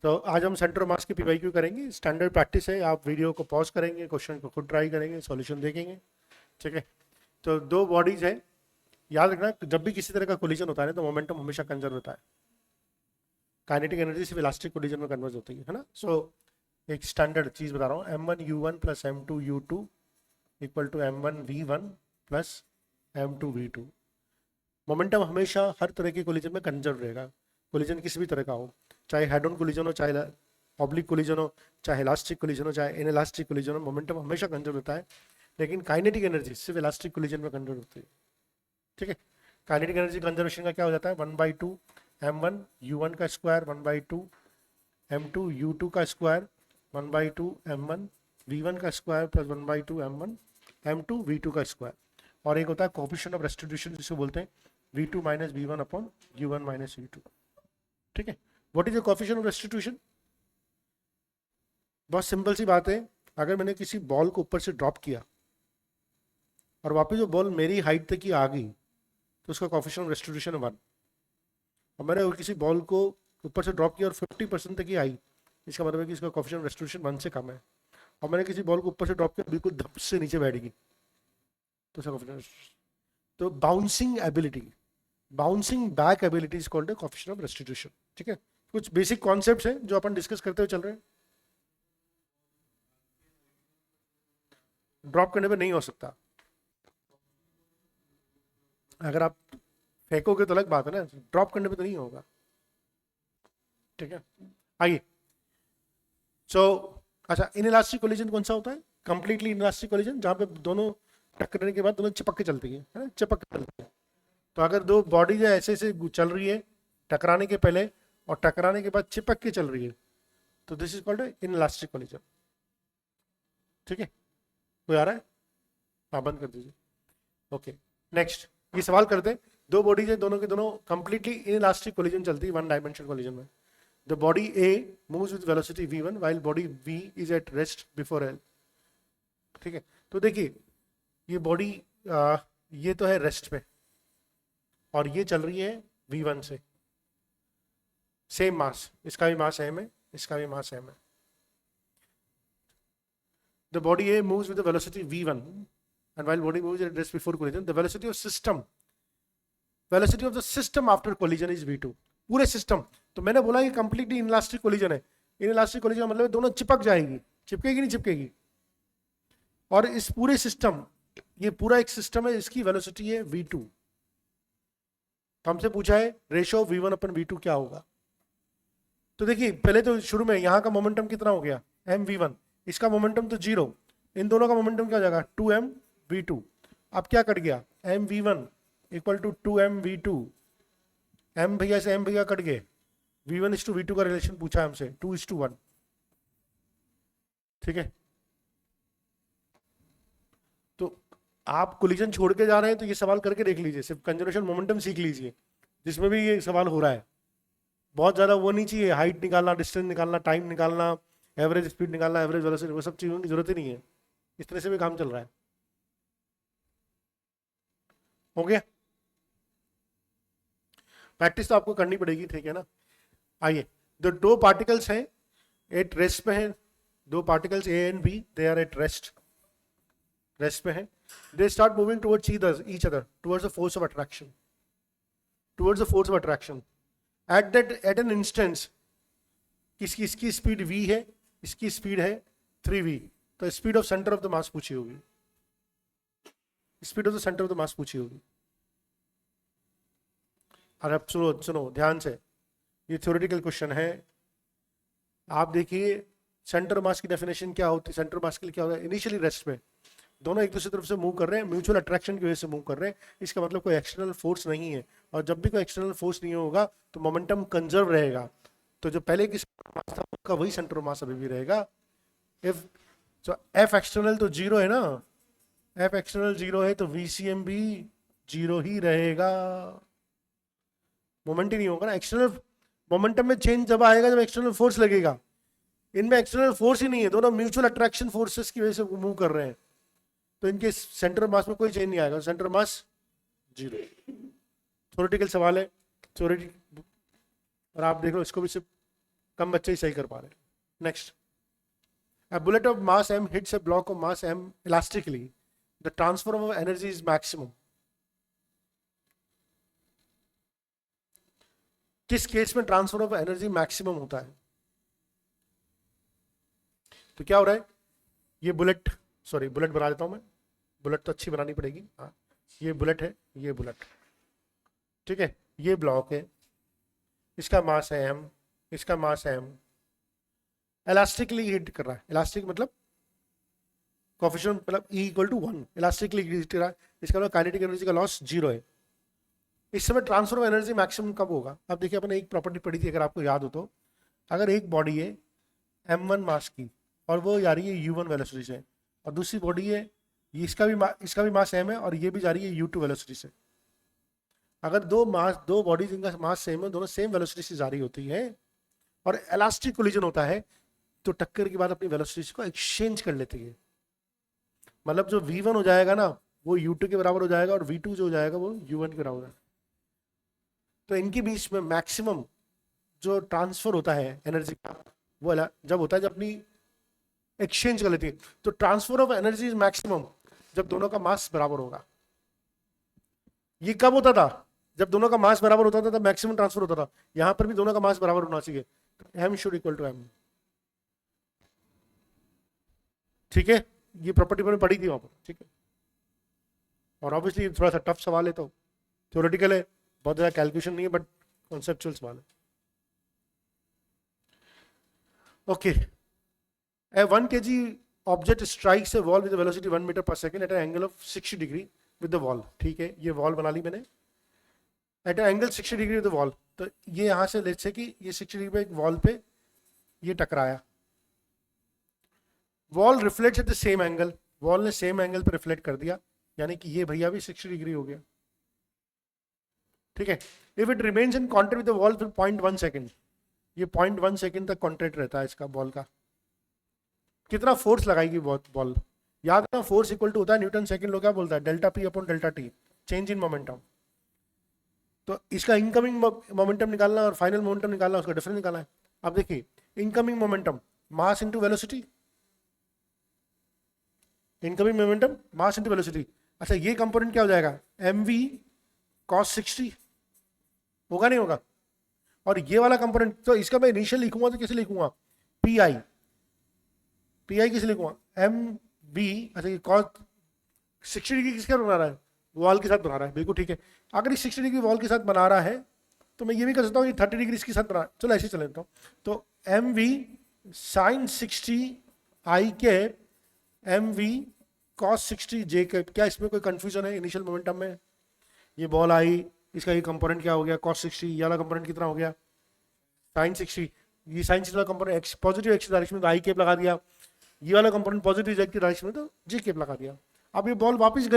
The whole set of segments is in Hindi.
तो आज हम सेंटर ऑफ मास की पीवाईक्यू करेंगे। स्टैंडर्ड प्रैक्टिस है, आप वीडियो को पॉज करेंगे, क्वेश्चन को खुद ट्राई करेंगे, सॉल्यूशन देखेंगे। ठीक है, तो दो बॉडीज है, याद रखना जब भी किसी तरह का कोलिजन होता है तो मोमेंटम हमेशा कंजर्व होता है। काइनेटिक एनर्जी सिर्फ इलास्टिक कोलिजन में कन्वर्ट होती है ना। सो एक स्टैंडर्ड चीज बता रहा हूँ, m1u1 plus m2u2 equal to m1v1 plus m2v2। Momentum हमेशा हर तरह के कोलिजन में कंजर्व रहेगा, कोलिजन किसी भी तरह का हो, चाहे हेड ऑन कोलिजन हो, चाहे ऑब्लिक कोलिजन हो, चाहे इलास्टिक कोलिजन हो, चाहे इनइलास्टिक कोलिजन हो, मोमेंटम हमेशा कंजर्व होता है। लेकिन काइनेटिक एनर्जी सिर्फ इलास्टिक कोलिजन में कंजर्व होती है। ठीक है, काइनेटिक एनर्जी कंजर्वेशन का क्या हो जाता है, 1/2 m1 u1 का स्क्वायर, 1/2 m2 u2 का स्क्वायर, 1/2 m1 v1 का square plus 1/2 m1 m2 v2 का स्क्वायर। और एक होता है कोफिशिएंट ऑफ रेस्टिट्यूशन जिसे बोलते हैं v2 minus v1 upon u1 minus v2। ठीक है, what is the coefficient of restitution? बहुत सिंपल सी बात है, अगर मैंने किसी बॉल को ऊपर से ड्रॉप किया और वापस जो बॉल मेरी हाइट तक ही आ गई तो उसका कोफिशिएंट ऑफ रेस्टिट्यूशन है 1। और मैंने किसी बॉल को ऊपर से ड्रॉप किया और 50% तक ही आई, इसका मतलब है कि इसका कोफिशिएंट ऑफ रेस्टिट्यूशन 1 से कम है। और मैंने किसी बॉल को ऊपर से ड्रॉप किया बिल्कुल धप से नीचे बैठेगी तो इसका कोफिशिएंट, तो bouncing ability, bouncing back ability is called coefficient of restitution. ठीक है, कुछ बेसिक कॉन्सेप्ट्स हैं जो अपन डिस्कस करते हुए चल रहे हैं। ड्रॉप करने पे नहीं हो सकता, अगर आप फेंकोगे तो अलग बात है ना, ड्रॉप करने पे तो नहीं होगा। ठीक है, आइए। सो अच्छा, इनइलास्टिक कोलिजन कौन सा होता है? कंप्लीटली इनइलास्टिक कोलिजन, जहां पे दोनों टकराने के बाद दोनों चिपक के चलती है ना, चिपक के चलती है। तो अगर दो बॉडी जो ऐसे ऐसे चल रही है टकराने के पहले और टकराने के बाद चिपक के चल रही है तो this is called inelastic collision. ठीक है, कोई आ रहा है? हाँ, बंद कर दीजिए। ओके, नेक्स्ट ये सवाल करते हैं, दो बॉडीज है, दोनों के दोनों कंप्लीटली इनइलास्टिक कोलिजन चलती है, वन डायमेंशनल कोलिजन में। The body A moves with velocity v1 while body v is at rest before l। ठीक है, तो देखिए ये बॉडी ये तो है रेस्ट पे और ये चल रही है v1 से, सेम मास, इसका भी मास m है, इसका भी मास m है। The body A moves with the velocity v1 and while body moves at rest before collision, the velocity of the system after collision is v2। पूरे सिस्टम, तो मैंने बोला कि कंप्लीटली इनइलास्टिक कोलिजन है। इनइलास्टिक कोलिजन का मतलब दोनों चिपक जाएगी, चिपकेगी नहीं चिपकेगी। और इस पूरे सिस्टम, ये पूरा एक सिस्टम है, इसकी वेलोसिटी है v2। तो हमसे पूछा है रेशियो v1 अपन v2 क्या होगा। तो देखिए पहले तो शुरू में यहाँ का मोमेंटम कितना हो गया mv1, इसका मोमेंटम तो 0, इन दोनों का मोमेंटम क्या हो जाएगा 2mv2। अब क्या कट गया mv1 equal to 2mv2, m भैया से m भैया कट गए, v1:v2 का रिलेशन पूछा है हमसे 2:1। ठीक है, तो आप कोलिजन छोड़ के जा रहे हैं तो ये सवाल करके देख लीजिए, सिर्फ कंजर्वेशन मोमेंटम सीख लीजिए जिसमें भी ये सवाल हो रहा है। बहुत ज़्यादा वो नहीं चाहिए, हाइट निकालना, डिस्टेंस निकालना, टाइम निकालना, एवरेज स्पीड निकालना, एवरेज वेलोसिटी, वो सब चीज़ों की जरूरत ही नहीं है। इस तरह से भी काम चल रहा है। हो गया, प्रैक्टिस तो आपको करनी पड़ेगी। ठीक है ना, आइए। दो पार्टिकल्स हैं, एट रेस्ट पे हैं, दो particles A and B, they are at rest पे हैं। They start moving towards each other towards the force of attraction, at an instance. इसकी स्पीड v है, इसकी स्पीड है 3v। तो speed of centre of the mass पूछी होगी, speed of the centre of the mass पूछी होगी। और अब सुनो ध्यान से, ये थ्योरेटिकल क्वेश्चन है। आप देखिए सेंटर मास की डेफिनेशन क्या होती है, सेंटर मास के लिए क्या होता है, इनिशियली रेस्ट में दोनों एक दूसरी तरफ से मूव कर रहे हैं, म्यूचुअल अट्रैक्शन की वजह से मूव कर रहे हैं। इसका मतलब कोई एक्सटर्नल फोर्स नहीं है, और जब भी कोई एक्सटर्नल फोर्स नहीं होगा तो मोमेंटम कंजर्व रहेगा। तो जो पहले की मास था उसका वही सेंटर मास अभी भी रहेगा। इफ सो एफ एक्सटर्नल तो 0 है ना, एफ एक्सटर्नल 0 है तो VCM भी 0 ही रहेगा, मोमेंट ही नहीं होगा ना। एक्सटर्नल मोमेंटम में चेंज जब आएगा जब एक्सटर्नल फोर्स लगेगा, इनमें एक्सटर्नल फोर्स ही नहीं है, दोनों म्यूचुअल अट्रैक्शन फोर्सेस की वजह से मूव कर रहे हैं, तो इनके सेंटर मास में कोई चेंज नहीं आएगा, सेंटर मास 0। थ्योरेटिकल सवाल है, थ्योरेटिक, और आप देख लो इसको भी सिर्फ कम बच्चे ही सही कर पा रहे हैं। Next, a bullet of mass m hits a block of mass m elastically, the transfer of energy is maximum. किस केस में ट्रांसफर ऑफ एनर्जी मैक्सिमम होता है? तो क्या हो रहा है, ये बुलेट, सॉरी बुलेट बना देता हूं मैं, बुलेट तो अच्छी बनानी पड़ेगी। हाँ, ये बुलेट है, ये बुलेट, ठीक है, ये ब्लॉक है, इसका मास है m, इसका मास है m, इलास्टिकली हिट कर रहा है। इलास्टिक मतलब कोफिशिएंट मतलब E equal to 1, elastically hit कर रहा है, इसका मतलब काइनेटिक एनर्जी का लॉस 0 है। इस समय ट्रांसफर ऑफ एनर्जी मैक्सिमम कब होगा? अब देखिए, अपने एक प्रॉपर्टी पढ़ी थी, अगर आपको याद हो तो, अगर एक बॉडी है m1 मास की और वो जा रही है u1 वेलोसिटी से, और दूसरी बॉडी है, इसका भी मास m है और ये भी जा रही है u2 वेलोसिटी से। अगर दो बॉडीज जिनका मास सेम है, दोनों सेम वेलोसिटी से जा रही होती है और इलास्टिक कोलिजन होता है, तो टक्कर के बाद अपनी वेलोसिटी को एक्सचेंज कर लेती है। मतलब जो v1 हो जाएगा ना, वो u2 के बराबर हो जाएगा, और v2 जो हो जाएगा वो u1 के बराबर है। तो इनके बीच में मैक्सिमम जो ट्रांसफर होता है एनर्जी का, वो जब होता है जब अपनी एक्सचेंज कर लेती है। तो transfer of energy is maximum जब दोनों का मास बराबर होगा। ये कब होता था? जब दोनों का मास बराबर होता था तब मैक्सिमम ट्रांसफर होता था। यहां पर भी दोनों का मास बराबर होना चाहिए, m should equal to m, ठीक है। ये प्रॉपर्टी मैंने पढ़ी थी वहां पर, ठीक है। और ऑब्वियसली थोड़ा सा टफ सवाल है, तो थ्योरेटिकल है, बहुत ज्यादा कैलकुलेशन नहीं है, बट कॉन्सेप्चुअल सवाल है। Okay, a 1 kg object strikes a wall with a velocity 1 meter per second at an angle of 60 degree with the wall, ठीक है। ये वॉल बना ली मैंने at an angle 60 degree with the wall। तो ये यहां से लेट्स से कि ये 60 डिग्री पे एक वॉल पे ये टकराया, wall reflects at the same angle, wall ने सेम एंगल पे रिफ्लेक्ट कर दिया, यानी कि ये भैया भी 60 डिग्री हो गया, ठीक है। If it remains in contact with the wall for 0.1 second, ये 0.1 सेकंड तक कॉन्टैक्ट रहता है इसका बॉल का। कितना फोर्स लगाएगी बॉल? याद रखना, फोर्स इक्वल टू होता है न्यूटन सेकंड लो क्या बोलता है, delta P upon delta T, change in momentum. तो इसका इनकमिंग मोमेंटम निकालना और फाइनल मोमेंटम निकालना, उसका डिफरेंस निकालना है। अब देखिए, incoming momentum mass into velocity, incoming momentum mass into velocity. अच्छा, ये कंपोनेंट क्या हो जाएगा, mv cos 60, होगा नहीं होगा? और ये वाला कंपोनेंट, तो इसका मैं इनिशियल लिखूंगा तो कैसे लिखूंगा, पी आई किसे लिखूंगा, एम बी। अच्छा, ये कॉस 60 डिग्री किसके बना रहा है, वॉल के साथ बना रहा है, बिल्कुल ठीक है। अगर ये 60 डिग्री वॉल के साथ बना रहा है, तो मैं ये भी कर सकता हूँ, ये 30 डिग्री इसके साथ बना, चलो ऐसे चले लेता हूँ। तो एम वी साइन 60 आई के एम वी कॉस 60 जे के, क्या इसमें कोई कंफ्यूजन है इनिशियल मोमेंटम में? ये बॉल आई, इसका ये कंपोनेंट क्या हो गया, cos 60, ये वाला कंपोनेंट कितना हो गया, sin 60, ये sin 60 वाला component x positive x direction में तो आई केप लगा दिया, ये वाला कंपोनेंट पॉजिटिव जेड की डायरेक्शन में तो जी केप लगा दिया। अब ये बॉल वापस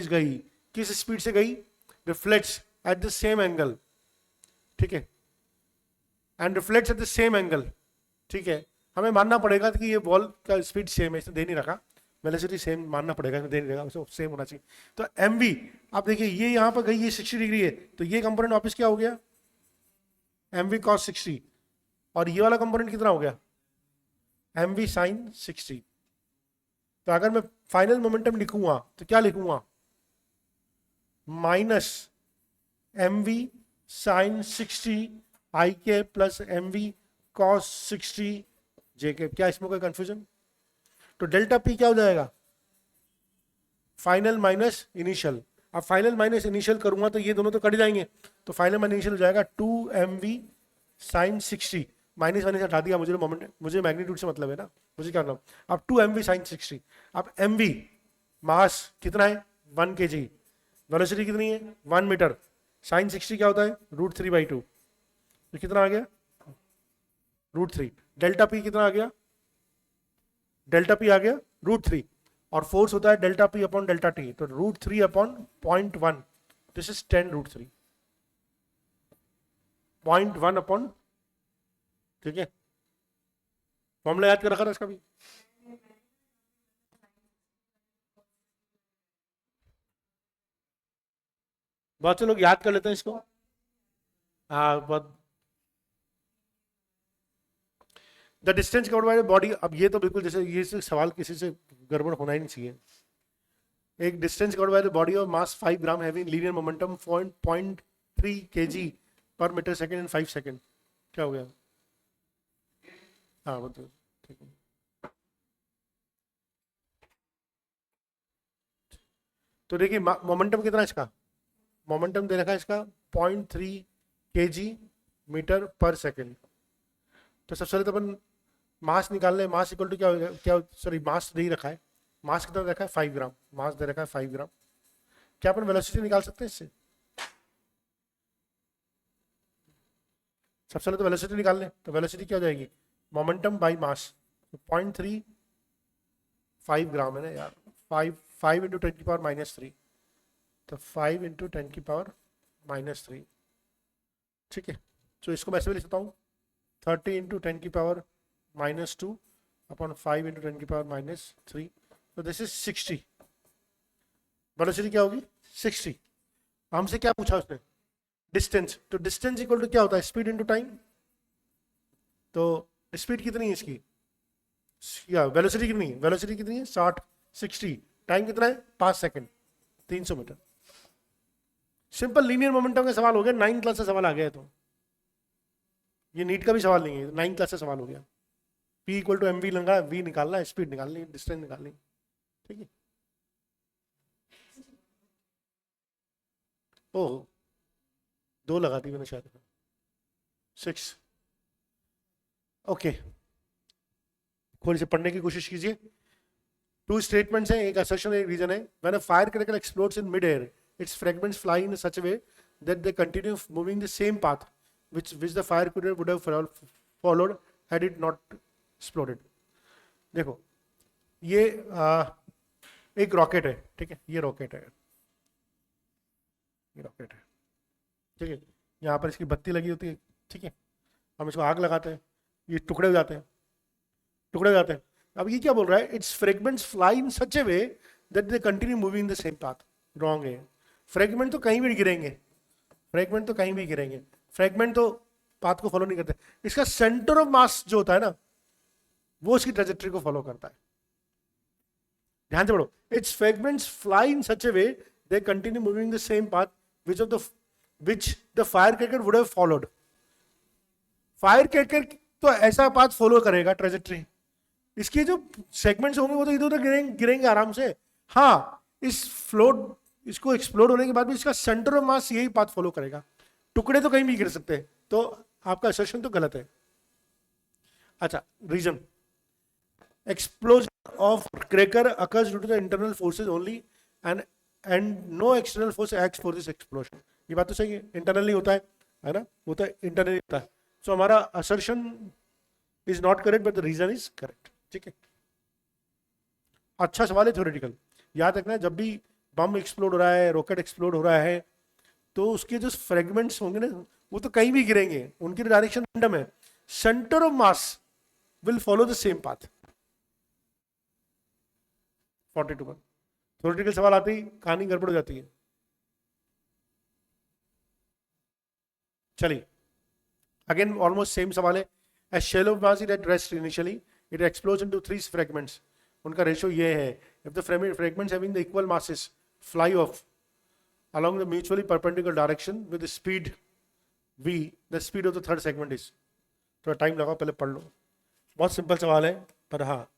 गई, किस स्पीड से गई, reflects at the same angle, ठीक है, and reflects at the same angle, ठीक है। हमें मानना पड़ेगा कि ये बॉल का स्पीड सेम है, इसने दे नहीं रखा, वेलोसिटी सेम मानना पड़ेगा, दे नहीं रखा, सेम होना चाहिए। तो एम वी, आप देखिए ये यहाँ पर गई, ये 60 डिग्री है, तो ये कंपोनेंट वापस क्या हो गया, एम वी कॉस 60, और ये वाला कंपोनेंट कितना हो गया, एम वी साइन 60। तो अगर मैं फाइनल मोमेंटम लिखूंगा तो क्या लिखूंगा, माइनस एम वी साइन 60 आई के प्लस एम वी कॉस 60 जे के। क्या इसमें कोई कंफ्यूजन? तो डेल्टा पी क्या हो जाएगा, फाइनल माइनस इनिशियल। अब फाइनल माइनस इनिशियल करूंगा तो ये दोनों तो कट जाएंगे, तो फाइनल माइनस इनिशियल हो जाएगा 2mv साइन 60, माइनस माइनस हटा दिया, मुझे मोमेंट, मुझे मैग्नीट्यूड से मतलब है ना, मुझे क्या करना, अब 2mv साइन 60। अब mv मास कितना है 1 kg, वेलोसिटी कितनी है 1 मीटर, साइन 60 क्या होता है √3/2, तो कितना आ गया √3। डेल्टा पी कितना आ गया, डेल्टा पी आ गया √3, और फोर्स होता है delta P upon delta T, तो √3 अपॉन 0.1, दिस इज 10√3, 0.1 अपॉन, ठीक है। फॉर्मूला याद कर रखा था इसका भी, बहुत से लोग याद कर लेते हैं इसको, हाँ बहुत, the distance covered by the body, अब ये तो बिल्कुल जैसे ये सवाल किसी से गड़बड़ होना ही नहीं चाहिए। एक distance covered by the body of mass 5 gram having linear momentum 0.3 kg पर मीटर सेकेंड इन 5 सेकेंड, क्या हो गया? हाँ वो तो ठीक है। तो देखिए मोमेंटम कितना है इसका, मोमेंटम दे रखा है इसका 0.3 kg मीटर पर सेकेंड। तो सबसे पहले तो अपन मास निकाल ले, मास इक्वल टू क्या होगा, क्या सॉरी मास नहीं रखा है, मास कितना रखा है 5 ग्राम, मास दे रखा है 5 ग्राम। क्या अपन वेलोसिटी निकाल सकते हैं इससे? सबसे पहले तो वेलोसिटी निकाल लें, तो वेलोसिटी क्या हो जाएगी, मोमेंटम बाई मास, 0.35 ग्राम है ना यार, 5 इंटू 10 की पावर -3, तो 5 इंटू 10 की पावर -3, ठीक है। तो इसको मैं ऐसे भी लिख सकता हूँ 30 इंटू 10 की पावर -2 अपॉन 5 इंटू 10 की पावर -3, तो दिस इज 60। वेलोसिटी क्या होगी 60। हमसे क्या पूछा उसने, डिस्टेंस, तो डिस्टेंस इक्वल टू क्या होता है, स्पीड इंटू टाइम। तो स्पीड कितनी है इसकी, या वेलोसिटी कितनी है, वेलोसिटी कितनी है 60, टाइम कितना है 5 second, 300 metre. Simple linear momentum का सवाल हो गया, 9th क्लास से सवाल आ गया है। तो ये नीट का भी सवाल नहीं है, 9th क्लास से सवाल हो गया। P इक्वल टू mv लगा, v निकालना है, स्पीड निकालनी है, डिस्टेंस निकालनी है, ठीक है। ओह 2 लगा दी मैंने शायद, 6। ओके थोड़ी सी पढ़ने की कोशिश कीजिए। 2 स्टेटमेंट्स हैं, एक असर्शन एक रीजन है। When a fire cracker explodes in mid air, it's fragments fly in such a way that they continue moving the same path which the fire cracker would have followed had it not exploded। देखो ये एक रॉकेट है, ठीक है, ये रॉकेट है, ये रॉकेट है, ठीक है। यहाँ पर इसकी बत्ती लगी होती है, ठीक है, हम इसको आग लगाते हैं, ये टुकड़े हो जाते हैं, टुकड़े हो जाते हैं। अब ये क्या बोल रहा है, it's fragments fly in such A way that they continue moving in the same path. Wrong है, फ्रेगमेंट तो कहीं भी गिरेंगे, फ्रेगमेंट तो कहीं भी गिरेंगे, फ्रेगमेंट तो पाथ को फॉलो नहीं करते। इसका सेंटर ऑफ मास जो होता है ना, वो इसकी ट्रेजेक्टरी को फॉलो करता है। ध्यान से पढ़ो, it's fragments fly in such A way they continue moving the same path which the firecracker would have followed। Fire cracker तो ऐसा पाथ फॉलो करेगा ट्रेजेक्टरी, इसके जो सेगमेंट्स होंगे वो तो इधर उधर गिरेंगे आराम से। हाँ, इस फ्लोट, इसको एक्सप्लोड होने के बाद भी इसका सेंटर ऑफ मास यही पाथ फॉलो करेगा, टुकड़े तो कहीं भी गिर सकते हैं। तो आपका असर्शन तो गलत है। अच्छा reason, explosion of cracker occurs due to the internal forces only and no external force acts for this explosion. ये बात तो सही है, इंटरनली होता है ना, होता है इंटरनली होता है। सो हमारा assertion is not correct but the reason is correct, ठीक है। अच्छा सवाल है, थ्योरेटिकल। याद रखना जब भी बम एक्सप्लोड हो रहा है, रॉकेट एक्सप्लोड हो रहा है, तो उसके जो फ्रेगमेंट्स होंगे ना, वो तो कहीं भी गिरेंगे, उनकी डायरेक्शन रैंडम है, centre of mass will follow the same path. 42 पर थ्योरेटिकल सवाल आते ही कहानी गड़बड़ हो जाती है। चलिए अगेन ऑलमोस्ट सेम सवाल है। A shell of mass is at rest initially, it explodes into 3 fragments। उनका रेशियो ये है, if the fragments having the equal masses fly off along the mutually perpendicular direction with the speed v, the speed of the third segment is। थोड़ा टाइम लगाओ, पहले पढ़ लो, बहुत सिंपल सवाल है, पर हाँ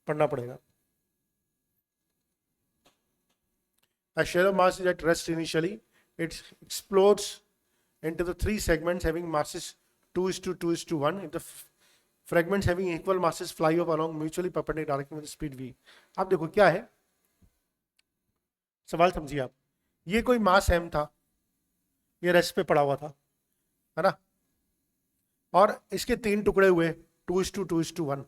पढ़ना पड़ेगा। A shell of mass is at rest initially, it explodes into the 3 segments having masses 2:2:1 if the fragments having equal masses fly off along mutually perpendicular direction with speed v। आप देखो क्या है सवाल, समझिए आप, ये कोई मास m था, ये रेस्ट पे पड़ा हुआ था, है ना, और इसके 3 टुकड़े हुए 2:2:1।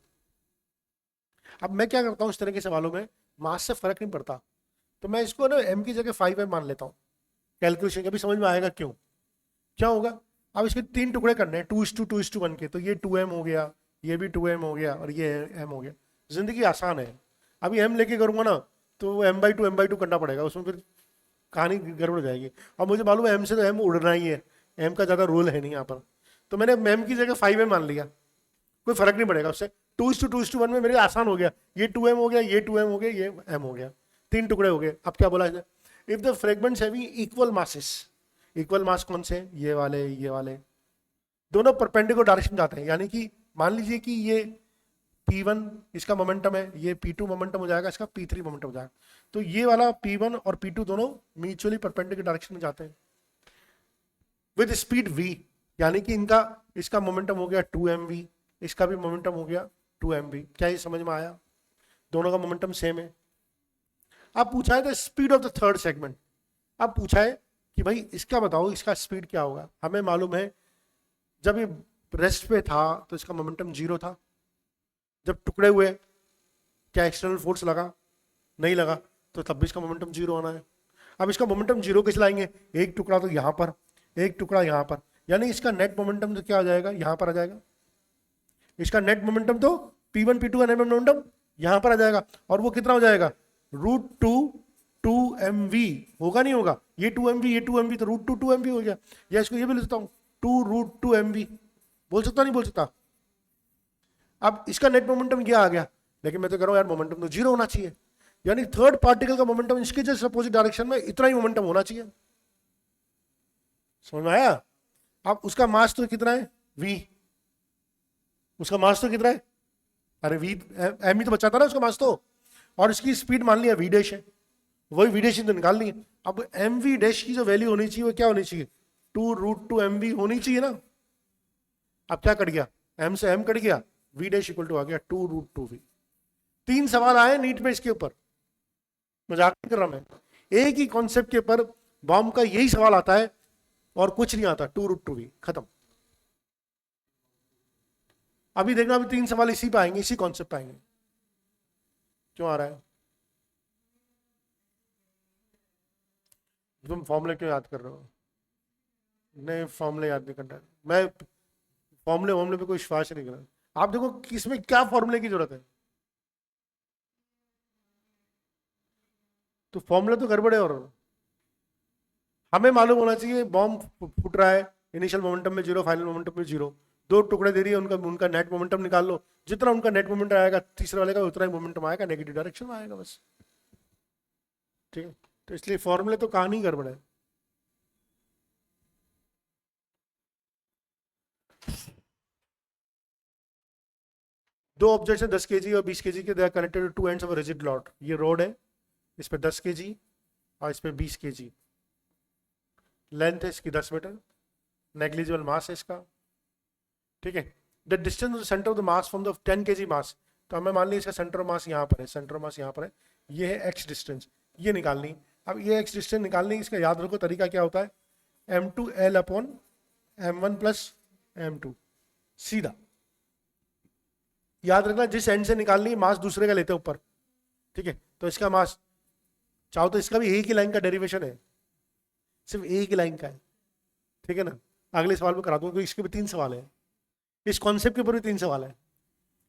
अब मैं क्या करता हूँ इस तरह के सवालों में, मास से फर्क नहीं पड़ता, तो मैं इसको ना m की जगह 5m मान लेता हूँ। कैलकुलेशन कभी समझ में आएगा क्यों, क्या होगा। अब इसके 3 टुकड़े करने हैं 2:2:1 के, तो ये 2m हो गया, ये भी 2m हो गया, और ये m हो गया। जिंदगी आसान है। अभी m लेके करूंगा ना तो m/2 करना पड़ेगा, उसमें फिर कहानी गड़बड़ हो जाएगी। और मुझे मालूम है m से तो m उड़ना ही है, m का ज़्यादा रोल है नहीं यहाँ पर, तो मैंने m की जगह 5m मान लिया। कोई फर्क नहीं पड़ेगा उससे। 2:2:1 में मेरे आसान हो गया, ये 2m हो गया, ये 2m हो गया, ये m हो गया, 3 टुकड़े हो गए। अब क्या बोला है, if the fragments having equal masses, equal मास कौन से, ये वाले दोनों परपेंडिकुलर डायरेक्शन जाते हैं, यानी कि मान लीजिए कि ये P1 इसका मोमेंटम है, ये P2 मोमेंटम हो जाएगा, इसका P3 मोमेंटम हो जाएगा, तो ये वाला P1 और P2 दोनों म्यूचुअली परपेंडिकुलर डायरेक्शन में जाते हैं विद स्पीड v, यानी कि इनका, इसका मोमेंटम हो गया 2mv, इसका भी मोमेंटम हो गया 2mv। क्या ये समझ में आया? दोनों का मोमेंटम सेम है। अब पूछा है the speed of the third segment, अब पूछा है कि भाई इसका बताओ, इसका स्पीड क्या होगा। हमें मालूम है जब ये रेस्ट पे था तो इसका मोमेंटम 0 था, जब टुकड़े हुए क्या एक्सटर्नल फोर्स लगा, नहीं लगा, तो तब भी इसका मोमेंटम 0 आना है। अब इसका मोमेंटम 0 कैसे लाएंगे, एक टुकड़ा तो यहाँ पर, एक टुकड़ा यहाँ पर, यानी इसका नेट मोमेंटम तो क्या आ जाएगा, यहाँ पर आ जाएगा। इसका नेट मोमेंटम तो P1 P2 का नेट मोमेंटम यहाँ पर आ जाएगा, और वो कितना हो जाएगा, √2 होगा, नहीं होगा, ये 2mv, ये 2mv, तो √2 2mv हो गया। या इसको ये भी लिख सकता हूँ 2√2mv, बोल सकता नहीं बोल सकता। अब इसका नेट मोमेंटम ये आ गया, लेकिन मैं तो कह रहा हूँ यार मोमेंटम तो 0 होना चाहिए, यानी थर्ड पार्टिकल का मोमेंटम इसके जस्ट अपोजिट डायरेक्शन में इतना ही मोमेंटम होना चाहिए। समझ में आया? अब उसका मास तो कितना है, v, उसका मास तो कितना है, अरे v m ही तो बचा था ना उसका मास तो, और इसकी स्पीड मान लिया v डैश है, वही v डैश तो निकालनी है। अब mv डैश की जो वैल्यू होनी चाहिए वो क्या होनी चाहिए, 2√2mv होनी चाहिए ना। अब क्या कट गया, m से m कट गया, v डैश इक्वल टू आ गया 2√2v। 3 सवाल आए नीट में इसके ऊपर, मजाक नहीं कर रहा मैं, एक ही कॉन्सेप्ट के ऊपर बॉम्ब का यही सवाल आता है और कुछ नहीं आता, 2√2v, खत्म। अभी देखना, अभी 3 सवाल इसी पे आएंगे, इसी कॉन्सेप्ट पे आएंगे। क्यों आ रहा है, तुम फॉर्मूले क्यों याद कर रहे हो? नहीं, फॉर्मूले याद नहीं करना, मैं फॉर्मूले पे कोई विश्वास नहीं कर रहा। आप देखो किसमें क्या फॉर्मूले की जरूरत है, तो फॉर्मूला तो गड़बड़ है। और हमें मालूम होना चाहिए बॉम्ब फूट रहा है, इनिशियल मोमेंटम में 0, फाइनल मोमेंटम में 0, 2 टुकड़े दे रही है, उनका नेट मोमेंटम निकाल लो, जितना उनका नेट मोमेंटम आएगा तीसरे वाले का उतना ही मोमेंटम आएगा, नेगेटिव डायरेक्शन में आएगा बस। ठीक है, तो इसलिए फॉर्मूले तो कहानी गड़बड़ है। दो ऑब्जेक्ट्स हैं 10 kg और 20 kg के, they are connected to ends of rigid rod. ये रोड है, इस पे 10 kg और इस पे 20 kg, लेंथ है इसकी 10 मीटर, नेग्लिजिबल मास है इसका। ठीक है, the distance of centre of the mass from the 10 kg मास, तो हमें मान लीजिए इसका सेंटर मास यहाँ पर है, सेंटर मास यहाँ पर है, ये है एक्स डिस्टेंस, ये निकालनी। अब ये एक्स डिस्टेंस निकालनी, इसका याद रखो तरीका क्या होता है, m2l/m1 + m2, सीधा याद रखना, जिस एंड से निकालनी मास दूसरे का लेते हैं ऊपर। ठीक है, तो इसका मास चाहो तो इसका भी एक ही लाइन का डेरिवेशन है, सिर्फ एक ही लाइन का है। ठीक है ना, अगले सवाल में करा दूंगा क्योंकि इसके भी 3 सवाल है, इस कॉन्सेप्ट के ऊपर भी 3 सवाल है।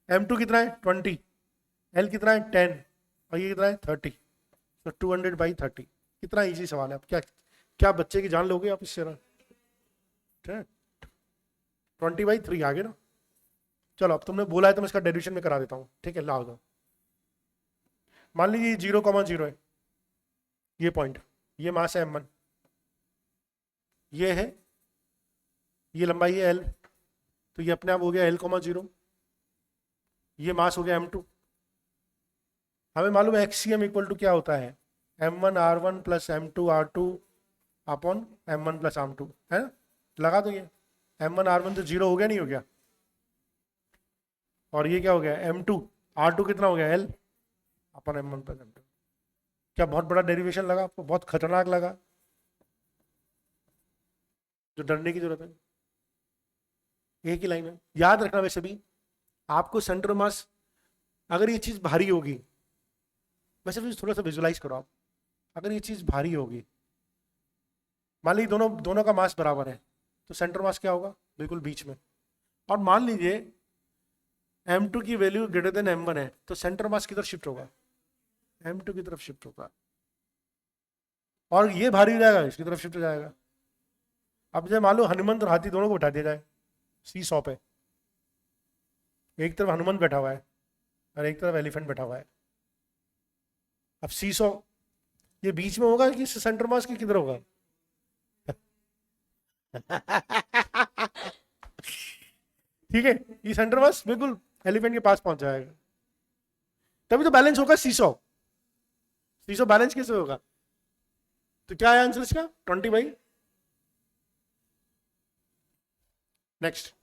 m2 कितना है 20, l कितना है 10 और ये कितना है 30, तो 200/30। कितना इजी सवाल है। अब क्या क्या बच्चे की जान लोगे आप इससे ना, ठीक है, 20/3 आगे ना। चलो अब तुमने बोला है तो मैं इसका डेरिवेशन में करा देता हूँ। ठीक है, लाओ, मान लीजिए 0,0 है ये पॉइंट, ये मास है m1, ये है, ये लंबाई है l, तो ये अपने आप हो गया l,0, ये मास हो गया m2। हमें मालूम है एक्सियम इक्वल टू क्या होता है, m1r1 + m2r2 upon m1 + m2, है ना। लगा दो, ये m1r1 तो 0 हो गया, नहीं हो गया, और ये क्या हो गया m2r2 कितना हो गया l अपॉन m1 + m2। क्या बहुत बड़ा डेरिवेशन लगा आपको, बहुत खतरनाक लगा, जो डरने की जरूरत है, एक ही लाइन है। याद रखना वैसे भी आपको सेंटर मास, अगर ये चीज भारी होगी, वैसे भी थोड़ा सा विजुलाइज करो आप, अगर ये चीज भारी होगी, मान लीजिए दोनों का मास बराबर है, तो सेंटर मास क्या होगा, बिल्कुल बीच में। और मान लीजिए m2 की वैल्यू ग्रेटर देन m1 है, तो सेंटर मास किधर शिफ्ट होगा, m2 की तरफ शिफ्ट होगा, और ये भारी हो जाएगा, इसकी तरफ शिफ्ट हो जाएगा। अब जब मान लो हनुमंत और हाथी दोनों को बैठा दिया जाए सी 100 पे, एक तरफ हनुमान बैठा हुआ है और एक तरफ एलिफेंट बैठा हुआ है। अब सीसो ये बीच में होगा कि सेंटर मास की किधर होगा? ठीक है, ये सेंटर मास बिल्कुल एलिफेंट के पास पहुंच जाएगा, तभी तो बैलेंस होगा सीसो। सीसो बैलेंस कैसे होगा? तो क्या है आंसर इसका? 20/। Next,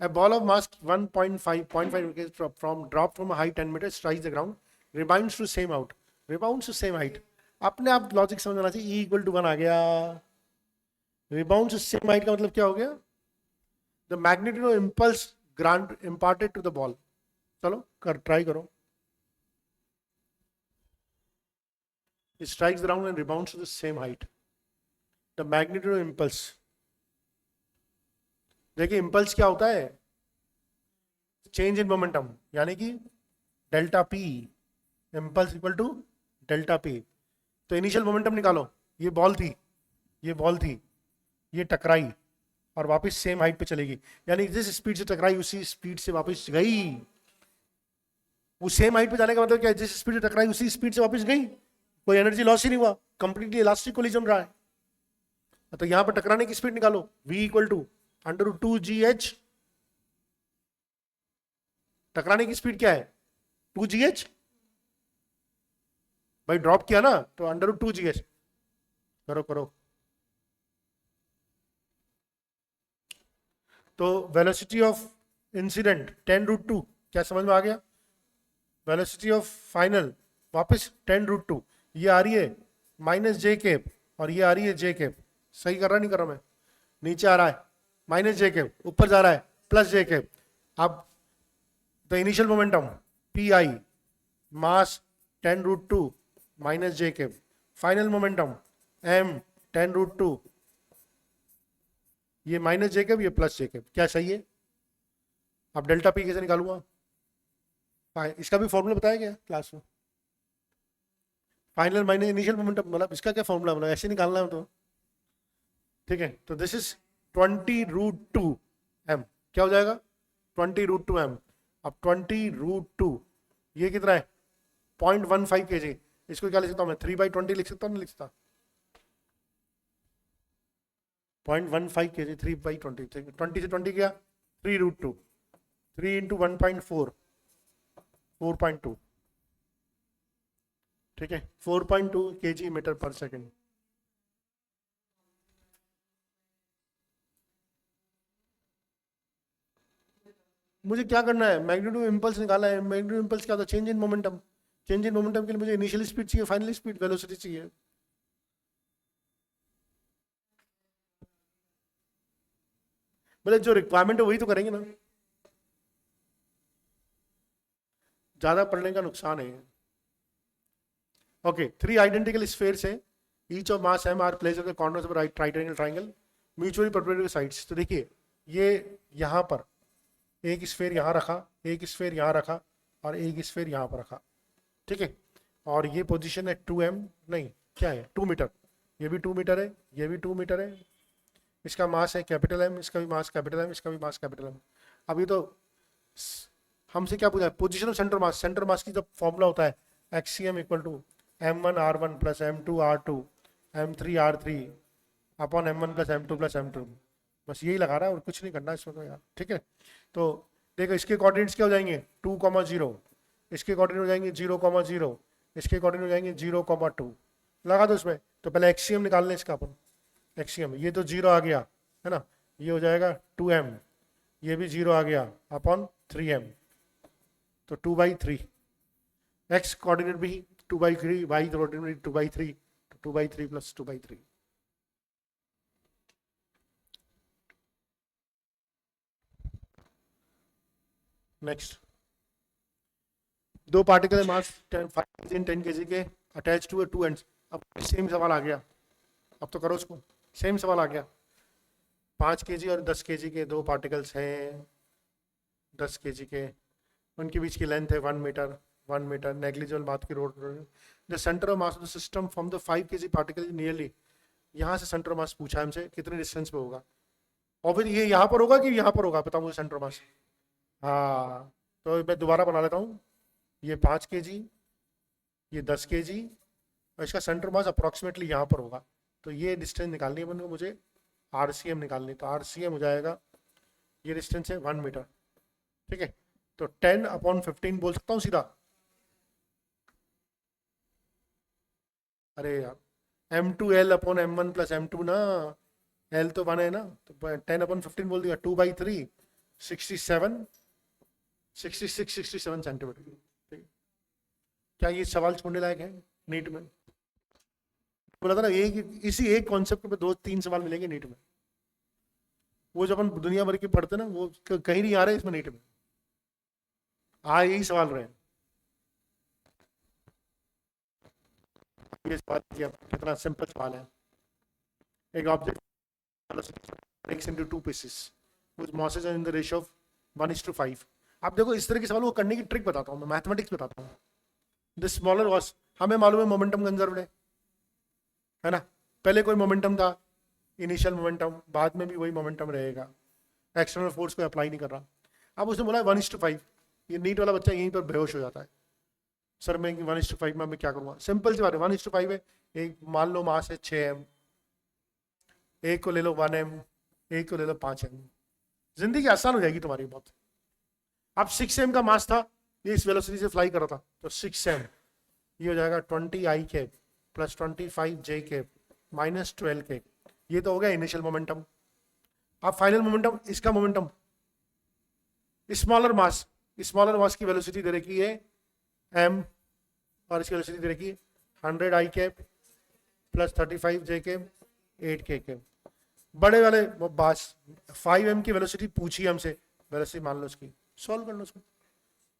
a ball of mass 1.5 kg from drop from a height 10 meters strikes the ground, rebounds to same out, rebounds to same height। अपने आप लॉजिक समझ आना चाहिए। E = 1 आ गया। रिबाउंड टू सेम हाइट का मतलब क्या हो गया? The magnitude of impulse grant imparted to the ball. चलो कर ट्राई करो। It strikes the ground and rebounds to the same height. The magnitude of impulse। देखिए इंपल्स क्या होता है? चेंज इन मोमेंटम, यानी कि delta p. Impulse equal to delta p. तो इनिशियल मोमेंटम निकालो। ये बॉल थी, ये बॉल थी, ये टकराई और वापस सेम हाइट पे चलेगी, यानी जिस स्पीड से टकराई उसी स्पीड से वापस गई। वो सेम हाइट पे जाने का मतलब क्या है? जिस स्पीड से टकराई उसी स्पीड से वापस गई, कोई एनर्जी लॉस ही नहीं हुआ, कंप्लीटली इलास्टिक कोलिजन रहा है। तो यहां पर टकराने की स्पीड निकालो। V = √2GH। टकराने की स्पीड क्या है? 2GH। भाई ड्रॉप किया ना, तो √2GH। करो करो। तो वेलोसिटी ऑफ इंसिडेंट 10√2, क्या समझ में आ गया? वेलोसिटी ऑफ फाइनल वापस 10√2। ये आ रही है -J और ये आ रही है J। सही कर रहा नहीं कर रहा मैं? नीचे आ रहा है -J, ऊपर जा रहा है +J। अब the initial momentum PI, mass 10√2 -J। Final momentum M 10√2, ये -J, ये +J। क्या सही है? अब डेल्टा पी कैसे निकालूंगा? इसका भी फॉर्मूला बताया गया क्लास में। फाइनल माइनस इनिशियल मोमेंटम, मतलब इसका क्या फॉर्मूला, मतलब ऐसे निकालना है तो। ठीक है, तो दिस इज 20√2m। क्या हो जाएगा? 20√2m। अब 20√2 ये कितना है? 0.15 kg। इसको क्या लिख सकता हूँ मैं? 3/20 लिख सकता हूँ, नहीं लिख सकता? 0.15 kg 3/20। 20 से 20 गया 3√2, 3 × 1.4, 4.2। ठीक है, 4.2 kg मीटर पर सेकेंड। मुझे क्या करना है? मैग्नीट्यूड इंपल्स निकालना है। मैग्नीट्यूड इंपल्स क्या होता है? Change in momentum. Change in momentum के लिए मुझे इनिशियल स्पीड चाहिए, फाइनल स्पीड, वेलोसिटी चाहिए। मतलब जो रिक्वायरमेंट है वही तो करेंगे ना, ज्यादा पढ़ने का नुकसान है। ओके, 3 आइडेंटिकल स्फीयर्स है, each of mass m are placed at the corners of right triangle mutually perpendicular sides. तो देखिए ये यहाँ पर एक स्फीयर यहाँ रखा, एक स्फीयर यहाँ रखा और एक स्फीयर यहाँ पर रखा। ठीक है, और ये पोजीशन है 2m, नहीं क्या है 2 मीटर। ये भी 2 मीटर है, ये भी 2 मीटर है। इसका मास है कैपिटल M, इसका भी मास कैपिटल M, इसका भी मास कैपिटल M। अब ये तो हमसे क्या पूछा है? Position of centre mass. Centre mass की जब फॉर्मूला होता है XCM = M1r1 + M2r2 M3r3 upon M1 + M2 + M2। बस यही लगा रहा है और कुछ नहीं करना इसमें तो यार। ठीक है, तो देखो इसके कोऑर्डिनेट्स क्या हो जाएंगे? 2,0। इसके कोऑर्डिनेट हो जाएंगे 0,0। इसके कोऑर्डिनेट हो जाएंगे 0,2। लगा दो इसमें। तो पहले XCM निकाल लें इसका अपन। XCM ये तो 0 आ गया है ना, ये हो जाएगा 2m, ये भी 0 आ गया अपॉन 3m, तो 2/3। x कोऑर्डिनेट भी 2/3, y कोऑर्डिनेट 2/3, तो 2/3 + 2/3। नेक्स्ट, दो पार्टिकल मास 10 kg के अटैच टू 2 एंड्स। अब सेम सवाल आ गया, अब तो करो उसको। सेम सवाल आ गया, 5 kg और 10 kg के दो पार्टिकल्स हैं, 10 kg के, उनके बीच की लेंथ है 1 मीटर। 1 मीटर नेग्लिजिबल बात की road. The centre of mass of the system from the 5 kg particle nearly, यहाँ से सेंटर मास पूछा है हमसे कितने डिस्टेंस पे होगा, और फिर ये यहाँ पर होगा कि यहाँ पर होगा, बताओ मुझे सेंटर मास। हाँ, तो मैं दोबारा बना लेता हूँ। ये 5 kg, ये 10 kg, और इसका सेंटर मास अप्रॉक्सीमेटली यहाँ पर होगा। तो ये डिस्टेंस निकालनी है मुझे, RCM निकालनी है। तो RCM हो जाएगा, ये डिस्टेंस है 1 मीटर, ठीक है। तो 10/15 बोल सकता हूँ सीधा। अरे यार, M2L/M1 + M2 ना, L तो 1 है ना, तो 10/15 बोल दिया, 2/3, 67, 67 सेंटीमीटर, ठीक है। क्या ये सवाल छोड़ने लायक है नीट में? बोला था ना, एक इसी एक कॉन्सेप्ट पे 2-3 सवाल मिलेंगे नीट में। वो जब हम दुनिया भर के पढ़ते ना, वो कहीं नहीं आ रहे इसमें नीट में, यही सवाल रहे। ये सवाल कितना सिंपल सवाल है। एक object breaks into 2 pieces with masses in the ratio of 1:5। आप देखो, इस तरह के सवाल को करने की ट्रिक बताता हूँ मैं, मैथमेटिक्स बताता हूँ। द स्मॉलर वॉस, हमें मालूम है मोमेंटम कंजर्व्ड है ना, पहले कोई मोमेंटम था, इनिशियल मोमेंटम, बाद में भी वही मोमेंटम रहेगा, एक्सटर्नल फोर्स को अप्लाई नहीं कर रहा। अब उसने बोला 1:5, ये नीट वाला बच्चा यहीं पर बेहोश हो जाता है, सर मैं 1:5 में मैं क्या करूँगा। सिंपल सी बात है, 1:5 है। एक मान लो मास है 6m, एक को ले लो 1m, एक को ले लो 5m, जिंदगी आसान हो जाएगी तुम्हारी बहुत। अब 6m का मास था, ये इस वेलोसिटी से फ्लाई कर रहा था, तो 6m ये हो जाएगा 20I + 25J -12K। ये तो हो गया इनिशियल मोमेंटम। अब फाइनल मोमेंटम, इसका मोमेंटम, स्मॉलर मास की वेलोसिटी दे रखी है m, और इसकी वेलोसिटी दे रखी है 100I + 35J 8K। बड़े वाले बास 5m की वेलोसिटी पूछी हमसे, वेलोसिटी मान लो उसकी, सॉल्व कर लो उसको।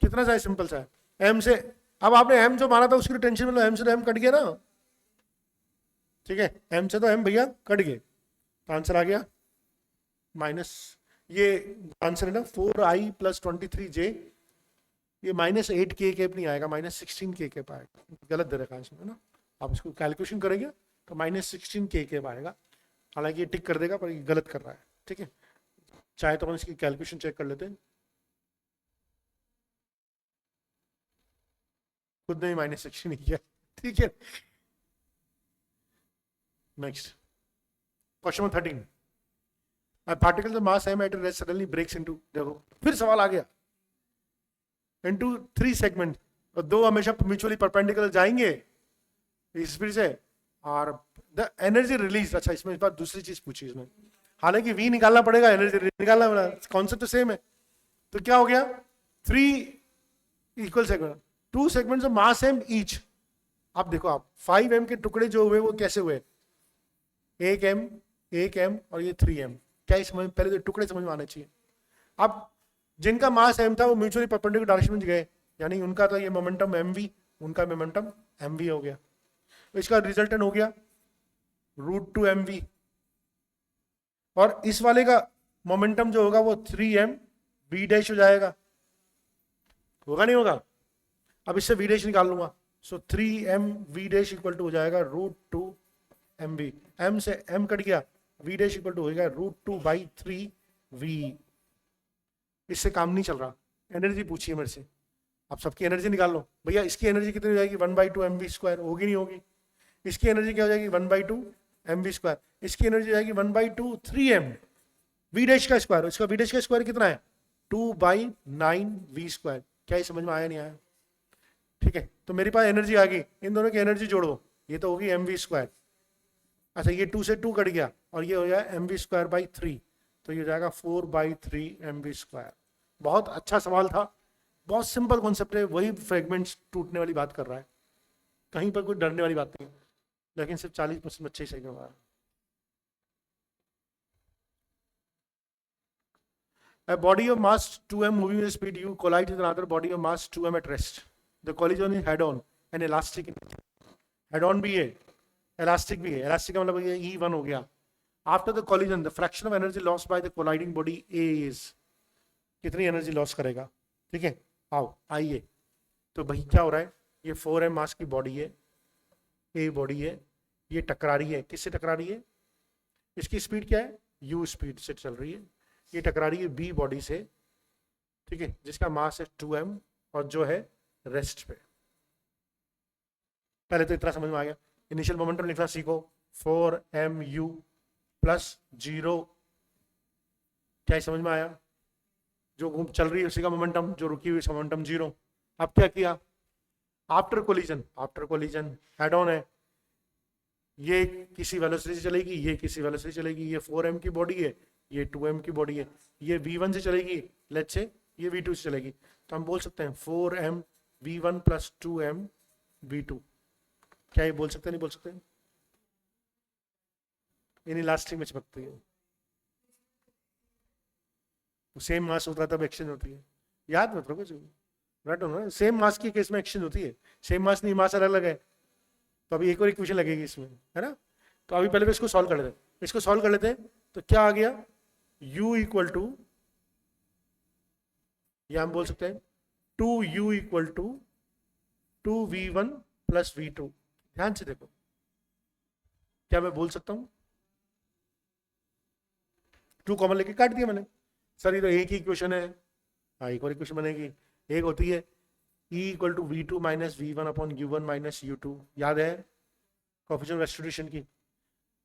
कितना सा है, सिंपल सा है। m से, अब आपने m जो माना था उसकी टेंशन में लो, m से तो m कट गया ना, ठीक है, m से तो m भैया कट गए, तो आंसर आ गया माइनस, ये आंसर है ना 4I + 23J, ये -8K नहीं आएगा, -16K आएगा, गलत दे रखा है इसमें ना। आप इसको कैलकुलेशन करेंगे तो -16K आएगा, हालांकि ये टिक कर देगा पर ये गलत कर रहा है, ठीक है। चाहे तो हम इसकी कैलकुलेशन चेक कर लेते हैं, खुद ने -16 किया, ठीक है। Next question 13, particle mass m at rest suddenly breaks into, देखो फिर सवाल आ गया, into 3 सेगमेंट, और दो हमेशा म्यूचुअली परपेंडिकुलर जाएंगे इस स्पीड से, और द एनर्जी रिलीज, अच्छा इसमें इस बार दूसरी चीज पूछी इसमें, हालांकि v निकालना पड़ेगा, एनर्जी निकालना पड़ेगा, कॉन्सेप्ट तो सेम है। तो क्या हो गया, 3 equal segment, 2 segments of mass m each. अब देखो आप 5m के टुकड़े जो हुए वो कैसे हुए, 1m और ये 3m, क्या समझ, पहले तो टुकड़े समझ में आने चाहिए। अब जिनका मास m था वो म्यूचुअली परपेंडिकुलर डायरेक्शन में गए, यानी उनका तो ये मोमेंटम mv, उनका मोमेंटम mv हो गया, तो इसका रिजल्टेंट हो गया √2mv, और इस वाले का मोमेंटम जो होगा वो 3mv' हो जाएगा, होगा नहीं होगा। अब इससे v' निकाल लूंगा, सो 3mv' इक्वल टू हो जाएगा √2mv, m से m कट गया, v' इक्वल टू हो गया √2/3v। इससे काम नहीं चल रहा, एनर्जी पूछी है मेरे से, आप सबकी एनर्जी निकाल लो भैया। इसकी एनर्जी कितनी हो जाएगी, 1/2mv², होगी नहीं होगी। इसकी एनर्जी क्या हो जाएगी, 1/2mv², इसकी एनर्जी हो जाएगी 1/2 3m v' का स्क्वायर, इसका v' का स्क्वायर कितना है 2/9v²। क्या ये समझ में आया नहीं आया, ठीक है। तो मेरे पास एनर्जी आ गई, इन दोनों की एनर्जी जोड़ो, ये तो होगी mv², अच्छा ये 2 से 2 कट गया, और ये हो गया mv²/3, तो ये हो जाएगा 4/3mv²। बहुत अच्छा सवाल था, बहुत सिंपल कॉन्सेप्ट है, वही फ्रेगमेंट्स टूटने वाली बात कर रहा है, कहीं पर कोई डरने वाली बात नहीं, लेकिन सिर्फ 40% बच्चे ही सही करवा रहे हैं। A body of mass 2m moving with speed u collides with another body of mass 2m at rest. The collision is head-on and elastic. Head-on भी है, elastic भी है, elastic का मतलब ये E1 हो गया। After the collision, the fraction of energy lost by the colliding body A is, कितनी एनर्जी लॉस करेगा, ठीक है। आओ आइए, तो भाई क्या हो रहा है, ये 4m मास की बॉडी है, ए बॉडी है, ये टकरा रही है, किससे टकरा रही है, इसकी स्पीड क्या है u स्पीड से चल रही है, ये टकरा रही है b बॉडी से, ठीक है, जिसका मास है 2m और जो है रेस्ट पे। पहले तो इतना समझ में आ गया। इनिशियल मोमेंटम लिखना सीखो, 4mu प्लस 0, क्या समझ में आया? जो घूम चल रही है उसी का मोमेंटम, जो रुकी हुई मोमेंटम 0। अब क्या किया? आफ्टर कोलिजन हेड ऑन है, ये किसी वेलोसिटी से चलेगी, ये किसी वेलोसिटी से चलेगी, ये 4m की बॉडी है, ये 2m की बॉडी है, ये v1 से चलेगी, लेट्स से ये v2 से चलेगी, तो हम बोल सकते हैं 4m v1 plus 2m v2। क्या ये बोल सकते हैं? नहीं बोल सकते? इनइलास्टिक में चिपकती है, सेम मास होता है तब एक्सचेंज होती है, याद मत रखो, रटो ना, सेम मास की केस में एक्सचेंज होती है, सेम मास नहीं, मास अलग अलग है, तो अभी एक और इक्वेशन लगेगी इसमें, है ना? तो अभी पहले इसको सॉल्व कर लेते हैं, इसको सॉल्व कर लेते हैं, तो क्या आ गया? u इक्वल टू, या हम बोल सकते हैं 2u equal to 2v1 plus v2। ध्यान से देखो, क्या मैं बोल सकता हूं? 2 कॉमन लेके काट दिया मैंने, सर ये तो एक ही इक्वेशन है। हाँ, एक और इक्वेशन बनेगी, एक होती है E equal to v2 minus v1 upon u1 minus u2, याद है कोएफिशिएंट रेस्टिट्यूशन की?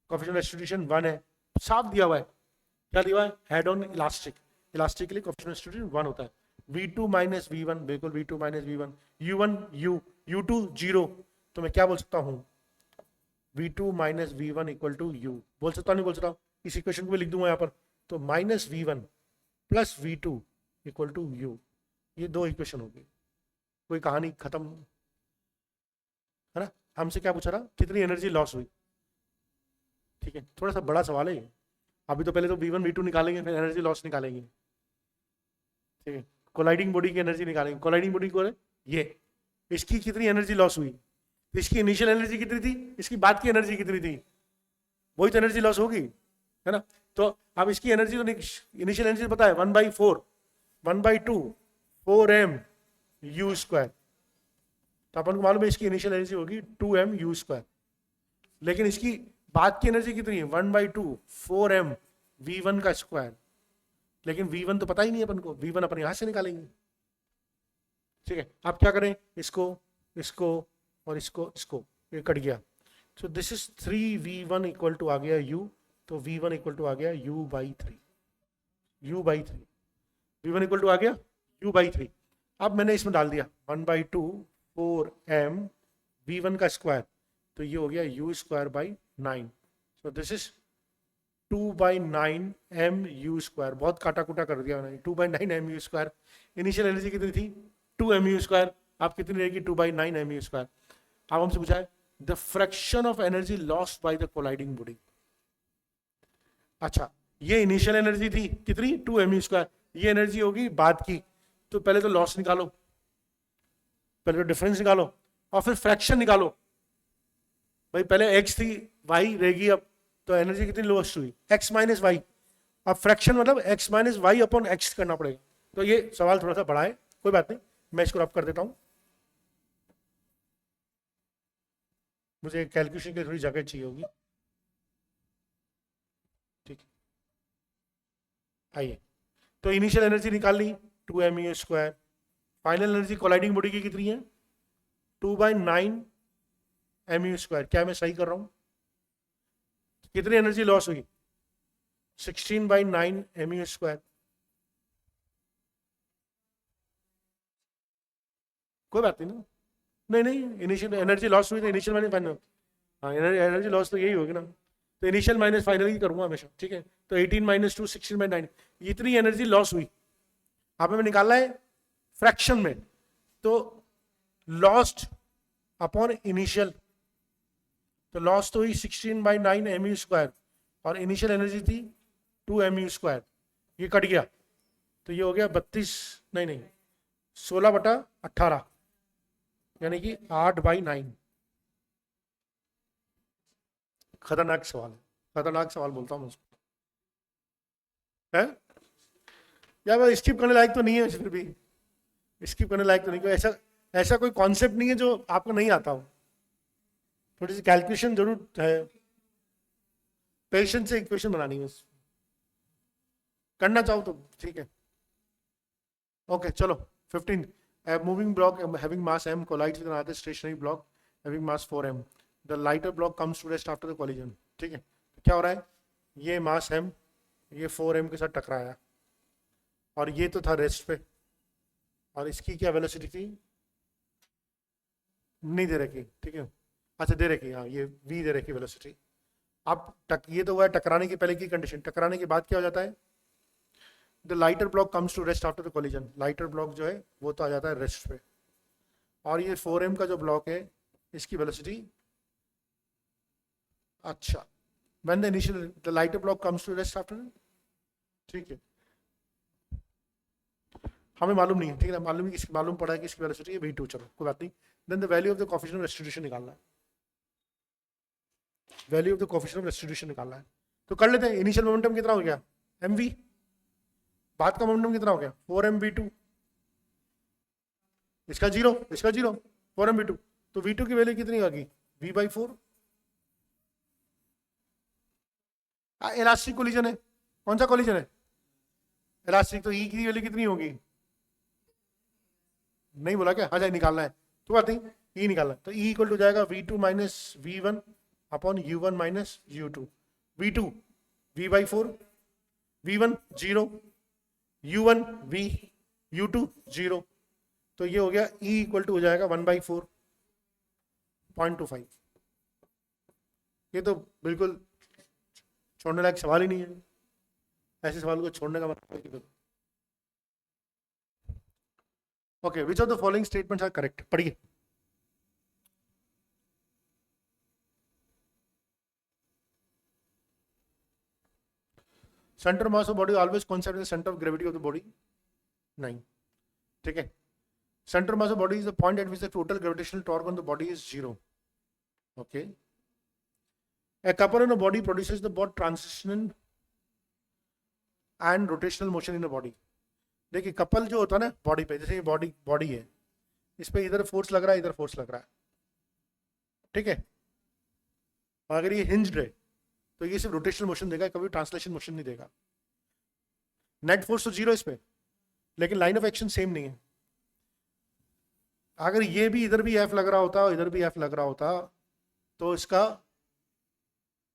कोएफिशिएंट रेस्टिट्यूशन 1 है, साफ दिया हुआ है, क्या दिया हुआ है? हेड ऑन इलास्टिक, इलास्टिक के लिए कोएफिशिएंट रेस्टिट्यूशन 1 होता है। v2 माइनस v1, बिल्कुल v2 minus v1, u1 u, u2 0, तो मैं क्या बोल सकता हूँ? v2 minus v1 equal to u, बोल सकता हूँ नहीं बोल सकता? इस इक्वेशन को भी लिख दूंगा यहाँ पर, तो minus v1 plus v2 equal to u, ये 2 इक्वेशन होगी, कोई कहानी खत्म, है ना? हमसे क्या पूछा रहा? कितनी एनर्जी लॉस हुई, ठीक है, थोड़ा सा बड़ा सवाल है ये। अभी तो पहले तो v1 v2 निकालेंगे, फिर एनर्जी लॉस निकालेंगे, ठीक है, कोलाइडिंग बॉडी की एनर्जी निकालेंगे। कोलाइडिंग बॉडी को ये, इसकी कितनी एनर्जी लॉस हुई, इसकी इनिशियल एनर्जी कितनी थी, इसकी बाद की एनर्जी कितनी थी, वही तो एनर्जी लॉस होगी, है ना? तो अब इसकी एनर्जी तो इनिशियल एनर्जी पता है 1/4, 1/2 4m u स्क्वायर, तो अपन को मालूम है इसकी इनिशियल एनर्जी होगी 2m u स्क्वायर, लेकिन इसकी बाद की एनर्जी कितनी है? 1/2 4m v1 का स्क्वायर, लेकिन v1 तो पता ही नहीं है अपन को, v1 अपन यहां से निकालेंगे, ठीक है। अब क्या करें? इसको, इसको और इसको, ये कट गया, तो this is 3v1 equal to आ गया u, तो v1 इक्वल टू आ गया u/3, u/3, v1 equal to आ गया u/3। अब मैंने इसमें डाल दिया 1/2 4m v1 का स्क्वायर, तो ये हो गया u square by 9, so this is 2/9 mu square, बहुत काटा कुटा कर दिया मैंने, 2/9 mu स्क्वायर। इनिशियल एनर्जी कितनी थी? 2 mu स्क्वायर, आप कितनी रहेगी? 2/9 mu स्क्वायर। अब हमसे पूछा है the fraction of energy lost by the colliding body. अच्छा, ये इनिशियल एनर्जी थी कितनी? 2 mu स्क्वायर, ये एनर्जी होगी बाद की, तो पहले तो लॉस निकालो, पहले तो डिफरेंस निकालो और फिर फ्रैक्शन निकालो। भाई पहले x थी, y रहेगी, अब तो एनर्जी कितनी लॉस्ट हुई? x minus y. अब फ्रैक्शन मतलब x minus y upon x करना पड़ेगा, तो ये सवाल थोड़ा सा बड़ा है, कोई बात नहीं, मैं इसको रब कर देता हूं, मुझे कैलकुलेशन की थोड़ी जगह चाहिए होगी, ठीक है। आइए, तो इनिशियल एनर्जी निकाल ली 2 mu square, final energy colliding body की कितनी है? 2/9 mu स्क्वायर। क्या मैं सही कर रहा हूं? कितनी एनर्जी लॉस हुई? 16/9 mu स्क्वायर। कोई बात नहीं ना, नहीं इनिशियल एनर्जी लॉस हुई तो इनिशियल माइनस फाइनल, हाँ एनर्जी लॉस तो यही होगी ना, तो इनिशियल माइनस फाइनल ही करूंगा हमेशा, ठीक है। तो 18 - 2 16/9, इतनी एनर्जी लॉस हुई। आप हमें निकालना है फ्रैक्शन में, तो लॉस्ट अपॉन इनिशियल, तो लॉस तो हुई 16/9 mu स्क्वायर और इनिशियल एनर्जी थी 2 mu स्क्वायर, ये कट गया, तो ये हो गया 32, नहीं 16/18, यानी कि 8/9। खतरनाक सवाल है, खतरनाक सवाल बोलता हूँ मैं उसको, है यार, स्किप करने लायक तो नहीं है, फिर भी स्किप करने लायक तो नहीं, ऐसा ऐसा कोई कॉन्सेप्ट नहीं है जो आपको नहीं आता हो, थोड़ी सी कैलकुलेशन जरूर है, पेशेंस से इक्वेशन बनानी है, करना चाहो तो ठीक है। ओके चलो 15 moving block having mass m collides with another stationary block having mass 4m. The lighter block comes to rest after the collision. ठीक है, क्या हो रहा है, ये मास m ये 4m के साथ टकराया और ये तो था रेस्ट पे, और इसकी क्या वेलोसिटी थी, नहीं दे रखी, ठीक है, अच्छा दे रखी, हाँ ये v दे रखी वेलोसिटी. अब ये तो हुआ है टकराने के पहले की कंडीशन. टकराने के बाद क्या हो जाता है, the lighter block comes to rest after the collision. Lighter block जो है वो तो आ जाता है रेस्ट पे, और ये 4m का जो ब्लॉक है इसकी वेलोसिटी, अच्छा when the initial the lighter block comes to rest after, ठीक है, हमें मालूम नहीं है, ठीक है ना, मालूम पड़ा है कि इसकी वेलोसिटी है v2, चलो कोई बात नहीं. Then the value of the coefficient of restitution निकालना है, value of the coefficient of restitution निकालना है. तो कर लेते हैं. इनिशियल मोमेंटम कितना हो गया mv, बाद का मोमेंटम कितना हो गया 4mv2, इसका जीरो 4mv2, तो v2 की वैल्यू कितनी होगी v/4. इलास्टिक कोलिजन है, कौन सा कोलिजन है, इलास्टिक, तो ई की वैल्यू कितनी होगी, नहीं बोला क्या, हाँ जाए निकालना है, तो बात नहीं, ई निकालना है, तो ई इक्वल टू जाएगा v2 minus v1 upon u1 minus u2. v2 v/4, v1 0, u1 v, u2 0, तो ये हो गया E इक्वल टू हो जाएगा 1/4.25. ये तो बिल्कुल छोड़ने लायक सवाल ही नहीं है, ऐसे सवाल को छोड़ने का मतलब. Okay, which of the following statements are correct, पढ़िए. Centre mass of body always concept in the centre of gravity of the body, नहीं, ठीक है. Center mass of body is the point at which the total gravitational torque on the body is 0. Okay. A couple in a body produces the both transitional and rotational motion in the body. देखिए कपल जो होता है ना बॉडी पे, जैसे ये बॉडी है, इस पे इधर फोर्स लग रहा है, इधर फोर्स लग रहा है, ठीक है. अगर ये हिंज्ड है तो ये सिर्फ रोटेशनल मोशन देगा, कभी ट्रांसलेशन मोशन नहीं देगा. नेट फोर्स तो 0 इस पे, लेकिन लाइन ऑफ एक्शन सेम नहीं है. अगर ये भी इधर भी एफ लग रहा होता और इधर भी एफ लग रहा होता तो इसका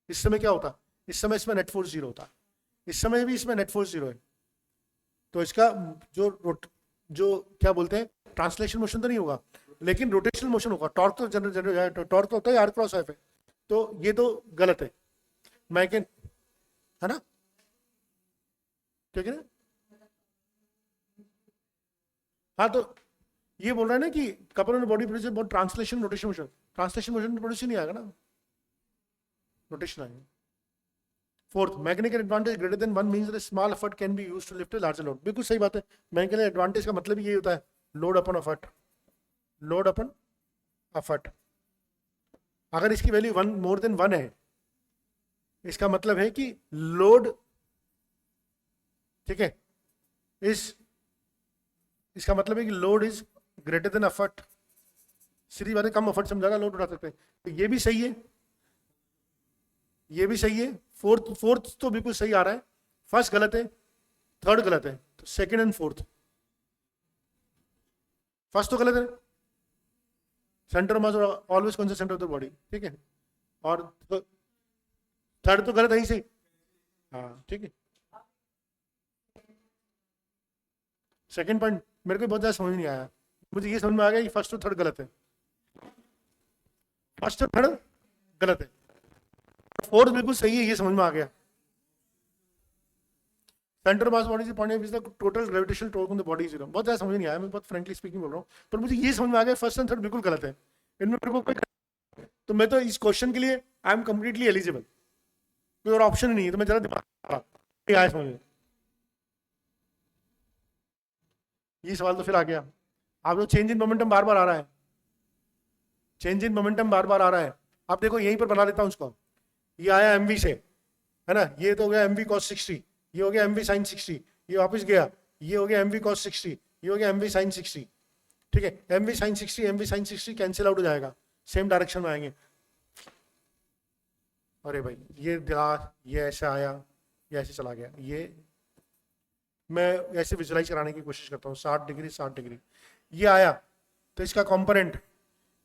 इस समय क्या होता, इस समय इसमें नेट फोर्स 0 होता, इस समय भी इसमें नेट फोर्स 0 है, तो इसका जो क्या बोलते हैं ट्रांसलेशन मोशन तो नहीं होगा, लेकिन रोटेशनल मोशन होगा. टॉर्क तो टॉर्क तो होता है आर क्रॉस एफ है, तो ये तो गलत है. मैं है ना, ठीक है ना, हाँ तो ये बोल रहा है ना कि कपल ऑन बॉडी प्रोड्यूस बहुत translation rotation motion, translation motion produce ही नहीं आएगा ना, रोटेशन आएगा. Fourth, mechanical advantage greater than 1 means that small effort can be used to lift a larger load. बिल्कुल सही बात है. मैकेनिकल एडवांटेज का मतलब ये होता है लोड अपन एफर्ट, लोड अपन एफर्ट. अगर इसकी वैल्यू 1 मोर देन 1 है, इसका मतलब है कि लोड, ठीक है, इसका मतलब है कि load is greater than effort. सीधी बात है, कम एफर्ट समझागा लोड उठा सकते हैं. तो ये भी सही है, ये भी सही है. फोर्थ तो बिल्कुल सही आ रहा है, फर्स्ट गलत है, थर्ड गलत है, तो सेकंड एंड फोर्थ. फर्स्ट तो गलत है, सेंटर मास ऑलवेज कौन सा सेंटर ऑफ द बॉडी, ठीक है, और थर्ड तो गलत है ही सही, हाँ ठीक है. सेकंड पॉइंट मेरे को बहुत ज़्यादा समझ नहीं आया, मुझे ये समझ में आ गया कि फर्स्ट और थर्ड गलत है, फर्स्ट और थर्ड गलत है, फोर्थ बिल्कुल सही है, ये समझ में आ गया. सेंटर मास बॉडी से point the total gravitational torque on the body 0. बहुत ज़्यादा समझ नहीं आया, मैं बहुत फ्रेंकली स्पीकिंग बोल रहा हूँ, पर मुझे ये समझ में आ गया फर्स्ट एंड थर्ड बिल्कुल गलत है, इनमें मेरे को कोई, तो मैं तो इस क्वेश्चन के लिए आई एम कंप्लीटली एलिजिबल, कोई और ऑप्शन नहीं है. तो मैं जरा दिमाग आया समझ में, ये सवाल तो फिर आ गया. आप लोग चेंज इन मोमेंटम बार बार आ रहा है, चेंज इन मोमेंटम बार बार आ रहा है. आप देखो यहीं पर बना देता हूं उसको, ये आया mv से, है ना, ये तो हो गया mv cos 60, ये हो गया mv sin 60, ये वापस गया, ये हो गया mv cos 60, ये हो गया mv sin 60, ठीक है. mv sin 60 कैंसिल आउट हो जाएगा, सेम डायरेक्शन में आएंगे. अरे भाई ये ऐसा आया, ये ऐसे चला गया, ये मैं ऐसे विजुलाइज कराने की कोशिश करता हूँ, 60 डिग्री 60 डिग्री, ये आया तो इसका कंपोनेंट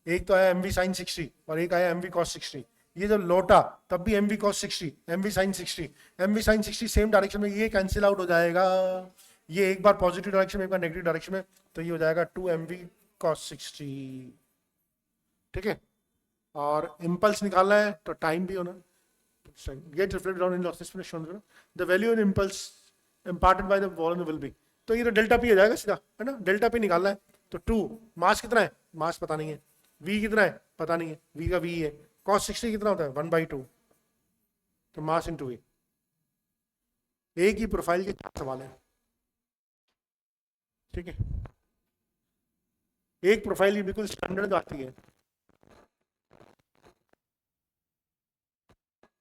एक तो आया mv sin 60 और एक आया mv cos 60। ये जब लौटा तब भी mv cos 60 mv sin 60 mv sin 60 same direction में, ये कैंसिल आउट हो जाएगा, ये एक बार पॉजिटिव डायरेक्शन में एक बार नेगेटिव डायरेक्शन में, तो ये हो जाएगा 2mv cos 60। ठीक है, और इम्पल्स निकालना है तो टाइम भी होना, gate reflected on in losses the value in impulse imparted by the volume will be, तो ये तो डेल्टा पी हो जाएगा सीधा, है ना, डेल्टा पी निकालना है। तो 2 मास कितना है, मास पता नहीं है, v कितना है पता नहीं है, v का v है, cos 60 कितना होता है 1/2, तो मास इनटू v। एक ही प्रोफाइल के 4 सवाल है, ठीक है, एक प्रोफाइल की बिल्कुल स्टैंडर्ड आती है।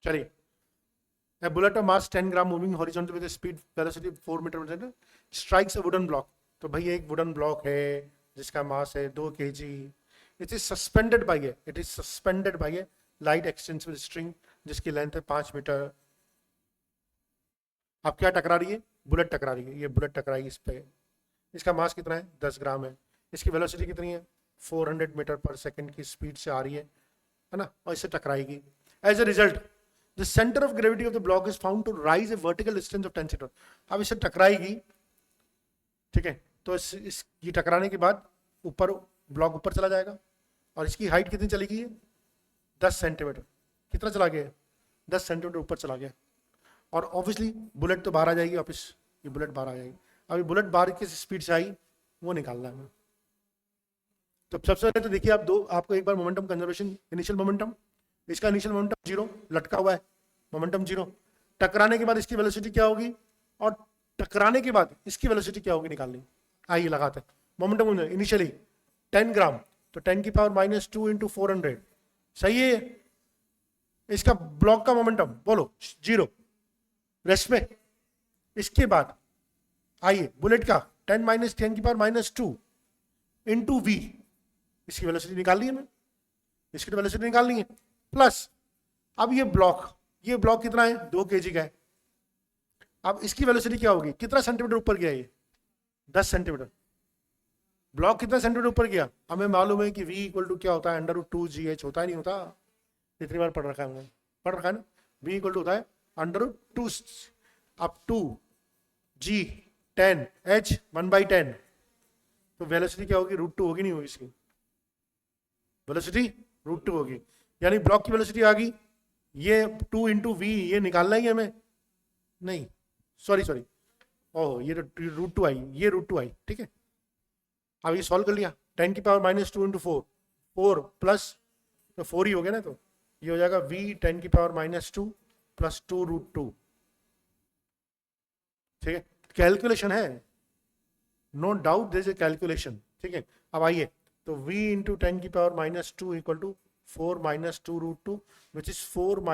चलिए, a bullet of mass 10 gram moving horizontal with a speed velocity 4 metre पर second strikes a wooden block, तो भाई एक वुडन ब्लॉक है जिसका मास है 2 kg, it is suspended bye A light extensible string जिसकी लेंथ है 5 मीटर। अब क्या टकरा रही है, बुलेट टकरा रही है, ये बुलेट टकराई इस पे, इसका मास कितना है 10 ग्राम है, इसकी वेलोसिटी कितनी है 400 मीटर पर सेकंड की स्पीड से आ रही है ना, और इससे टकराएगी। As a result the centre of gravity of the block is found to rise a vertical distance of 10 metre. अब इससे टकराएगी, ठीक है, तो ये टकराने के बाद ऊपर ब्लॉक ऊपर चला जाएगा, और इसकी हाइट कितनी चली गई है 10 सेंटीमीटर, कितना चला गया 10 सेंटीमीटर ऊपर चला गया, और ऑब्वियसली बुलेट तो बाहर आ जाएगी वापस, ये बुलेट बाहर आ जाएगी। अभी बुलेट बाहर किस स्पीड से आई वो निकालना है। तो सबसे पहले तो देखिए आप आपको एक बार मोमेंटम कंजर्वेशन, इनिशियल मोमेंटम, इसका इनिशियल मोमेंटम 0 लटका हुआ है, मोमेंटम 0, टकराने के बाद इसकी वेलोसिटी क्या होगी और टकराने के बाद इसकी वेलोसिटी क्या होगी निकालनी। आइए लगाते हैं मोमेंटम इनिशियली 10 ग्राम, तो 10 की पावर -2 × 400, सही है। इसका ब्लॉक का मोमेंटम बोलो 0 रेस्ट में। इसके बाद आइए बुलेट का 10 - 10 की पावर -2 × v, इसकी वेलोसिटी निकाल ली है, इसकी वेलोसिटी निकालनी है, प्लस अब ये ब्लॉक कितना है 2 kg का है। अब इसकी वेलोसिटी क्या होगी, कितना सेंटीमीटर ऊपर गया ये 10 सेंटीमीटर, ब्लॉक कितना सेंटीमीटर ऊपर गया, हमें मालूम है कि v = क्या होता है √2gh, होता है नहीं होता, इतनी बार पढ़ रखा है हमने, पढ़ रखा है ना, v = होता है √2 up to g 10 h 1/10, तो वेलोसिटी क्या होगी √2 होगी, नहीं होगी, इसकी वेलोसिटी √2 होगी, यानी ब्लॉक की वेलोसिटी आ गई, ये 2 × v, ये निकालना ही हमें नहीं, सॉरी ओह ये √2 आई, ये √2 आई, ठीक है। अब ये सॉल्व कर लिया, 10 की पावर -2 × 4, 4 प्लस तो 4 ही हो गया ना, तो ये हो जाएगा v 10 की पावर -2 + 2 √2, ठीक है। कैलकुलेशन है, no doubt there is a calculation, ठीक है। अब आइए, तो v × 10 की power -2 = 4 - 2 √2 which is 4 -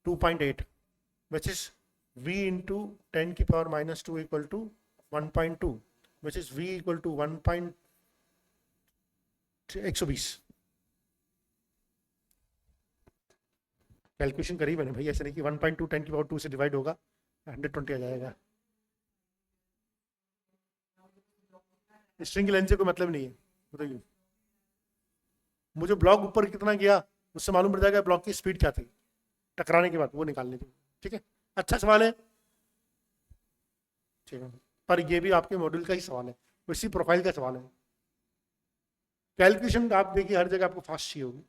2.8, which is v × 10 की power -2 = 1.2, which is v = 120। Calculation करी मैंने भाई, ऐसे नहीं कि 1.2 10 की पावर 2 से डिवाइड होगा 120 आ जाएगा, स्ट्रिंग की लेंथ से कोई मतलब नहीं है, बताइए मुझे ब्लॉक ऊपर कितना गया उससे मालूम पड़ जाएगा ब्लॉक की स्पीड क्या थी टकराने के बाद, वो निकालने की, ठीक है। अच्छा सवाल है, ठीक है, पर ये भी आपके मॉड्यूल का ही सवाल है, इसी प्रोफाइल का सवाल है। कैलकुलेशन आप देखिए हर जगह आपको फास्ट चाहिए होगी।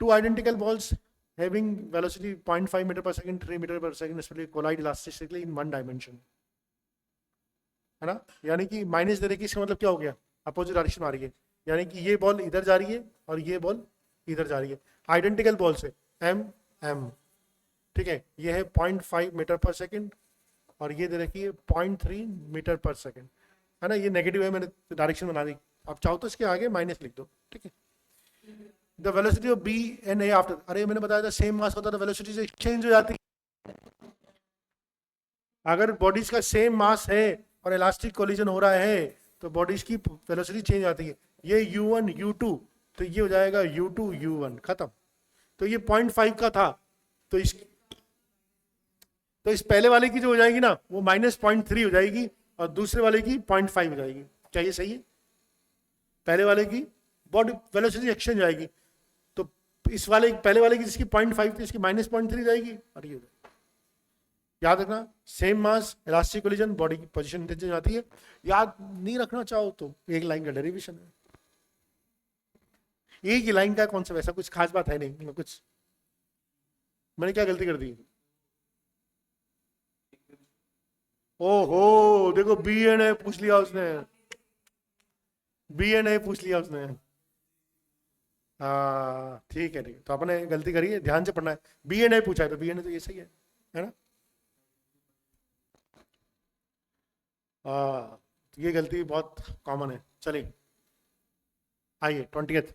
2 identical balls having velocity 0.5 metre पर सेकंड 3 मीटर पर second speed collide elastically in 1 dimension, है ना, यानी कि माइनस दे रही है, इसका मतलब क्या हो गया अपोजिट डायरेक्शन आ रही है, यानी कि ये बॉल इधर जा रही है और ये बॉल इधर जा रही है, आइडेंटिकल बॉल से m, ठीक है, ये है 0.5 मीटर पर सेकंड और ये दे रखी है 0.3 मीटर पर सेकंड, है ना, ये नेगेटिव है, मैंने डायरेक्शन बना दी, आप चाहो तो इसके आगे माइनस लिख दो, ठीक है। The velocity of B and A after, अरे मैंने बताया था सेम मास होता तो वेलोसिटी से एक्सचेंज हो जाती, अगर बॉडीज का सेम मास है और इलास्टिक कोलिजन हो रहा है तो बॉडीज की वेलोसिटी चेंज आती है, ये u1 u2, तो ये हो जाएगा u2 u1, खत्म। तो ये 0.5 का था, तो तो इस पहले वाले की जो हो जाएगी ना वो -0.3 हो जाएगी और दूसरे वाले की 0.5 हो जाएगी। क्या ये सही है? पहले वाले की बॉडी वेलोसिटी एक्सचेंज आएगी, तो इस वाले पहले वाले की जिसकी 0.5 थी इसकी -0.3 जाएगी और ये याद रखना। Same mass elastic collision body की पोजीशन इंटरचेंज आती है। याद नहीं रखना चाहो तो एक लाइन का डेरिवेशन है, एक ही लाइन का कॉन्सेप्ट, ऐसा कुछ खास बात है नहीं। कुछ मैंने क्या गलती कर दी? ओहो देखो बी एंड ए पूछ लिया उसने, बी एंड ए पूछ लिया उसने। हाँ ठीक है, ठीक है, तो आपने गलती करी है, ध्यान से पढ़ना है। बी एंड ए पूछा है तो बी एंड ए तो ये सही है ना? हाँ तो ये गलती बहुत कॉमन है। चलिए आइए 20th।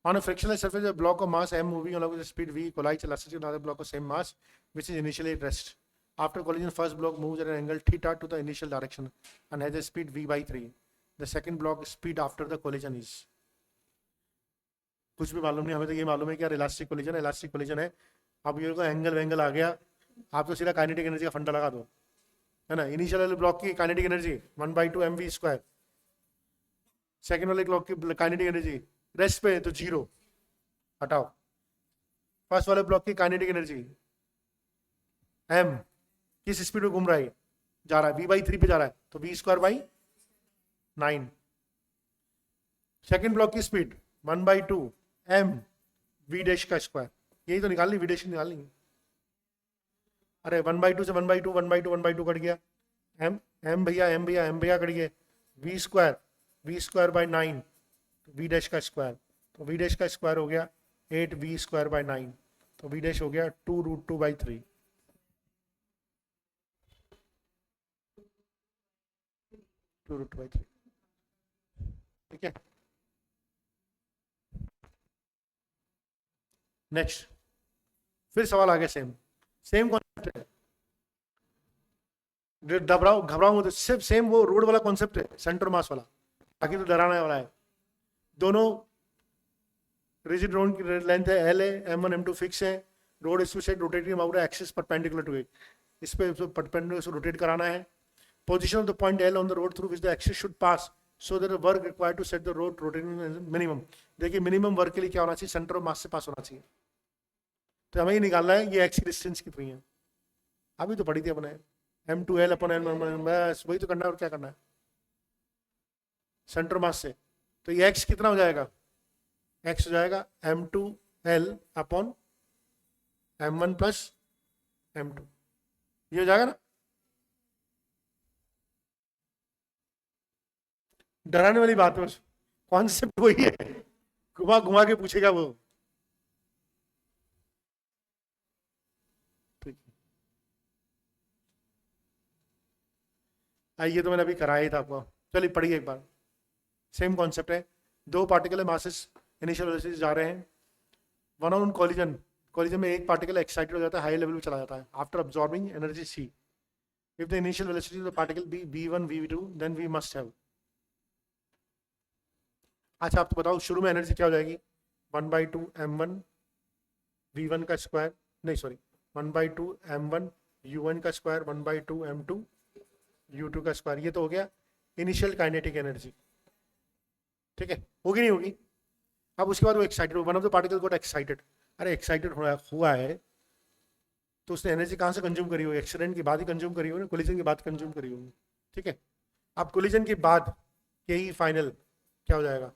On a frictionless surface, a block of mass m moving along with the speed v collides elasticity with another block of same mass, which is initially at rest. After collision, first block moves at an angle theta to the initial direction and has a speed v by 3. The second block speed after the collision is. कुछ भी मालूम नहीं, हमें तो ये मालूम है कि यार इलास्टिक कोलिजन है, इलास्टिक कोलिजन है। अब ये को एंगल वेंगल आ गया, आप तो सीधा काइनेटिक एनर्जी का फंडा लगा दो, है ना। इनिशियल वाले ब्लॉक की काइनेटिक एनर्जी 1/2 mv², सेकेंड वाले ब्लॉक की काइनेटिक एनर्जी रेस्ट पे तो 0, हटाओ। फर्स्ट वाले ब्लॉक की काइनेटिक एनर्जी m किस स्पीड में घूम रहा है, जा रहा है v/3 पे जा रहा है तो v²/9। सेकेंड ब्लॉक की स्पीड 1/2 m v'², यही तो निकालनी, v' निकालनी। अरे 1/2 से 1/2 1/2 1/2 कट गया, m भैया कट गए, v²/9 v'², तो v'² हो गया 8v²/9, तो v' हो गया 2√2/3। ठीक है। नेक्स्ट फिर सवाल आ गया, सेम कॉन्सेप्ट है, घबराओ तो सिर्फ सेम वो रोड वाला कॉन्सेप्ट है, सेंटर मास वाला, बाकी तो डराने वाला है। दोनों रिजिड रोड की लेंथ है एल है, m1 m2 फिक्स है, rod is to set rotating about axis perpendicular to it, इस पे परपेंडिकुलर से रोटेट कराना है। Position of the point L on the rod through which the axis should pass so that the work required to set the rod rotating minimum. देखिए मिनिमम वर्क के लिए क्या होना चाहिए, सेंटर ऑफ मास से पास होना चाहिए। तो हमें ये निकालना है ये एक्स की डिस्टेंस कितनी है, अभी तो पढ़ी थी अपने m2l/n1, बस वही तो करना है और क्या करना है, सेंटर मास से। तो ये एक्स कितना हो जाएगा, एक्स हो जाएगा m2l/m1 + m2, ये हो जाएगा ना। डराने वाली बात है, कॉन्सेप्ट वही है, घुमा घुमा के पूछेगा वो। ये तो मैंने अभी कराया ही था आपको, चलिए पढ़िए एक बार। सेम कॉन्सेप्ट है, दो पार्टिकल मासेस इनिशियल वेलोसिटी जा रहे हैं, वन ऑन कोलिजन में एक पार्टिकल एक्साइटेड हो जाता है, हाई लेवल में चला जाता है after absorbing energy C. If the initial velocity of the particle be v1 v2 then we must have. अच्छा आप तो बताओ शुरू में एनर्जी क्या हो जाएगी, 1/2 m1 v1², नहीं sorry 1/2 m1 u1², 1/2 m2 u2², ये तो हो गया इनिशियल काइनेटिक एनर्जी। ठीक है, होगी नहीं होगी। अब उसके बाद वो excited, one of the particle got excited. अरे एक्साइटेड हुआ है तो उसने एनर्जी कहाँ से कंज्यूम करी होगी, एक्सीडेंट के बाद ही कंज्यूम करी होगी, कोलिजन के बाद कंज्यूम करी होगी। ठीक है, अब कोलिजन के बाद के ही फाइनल क्या हो जाएगा,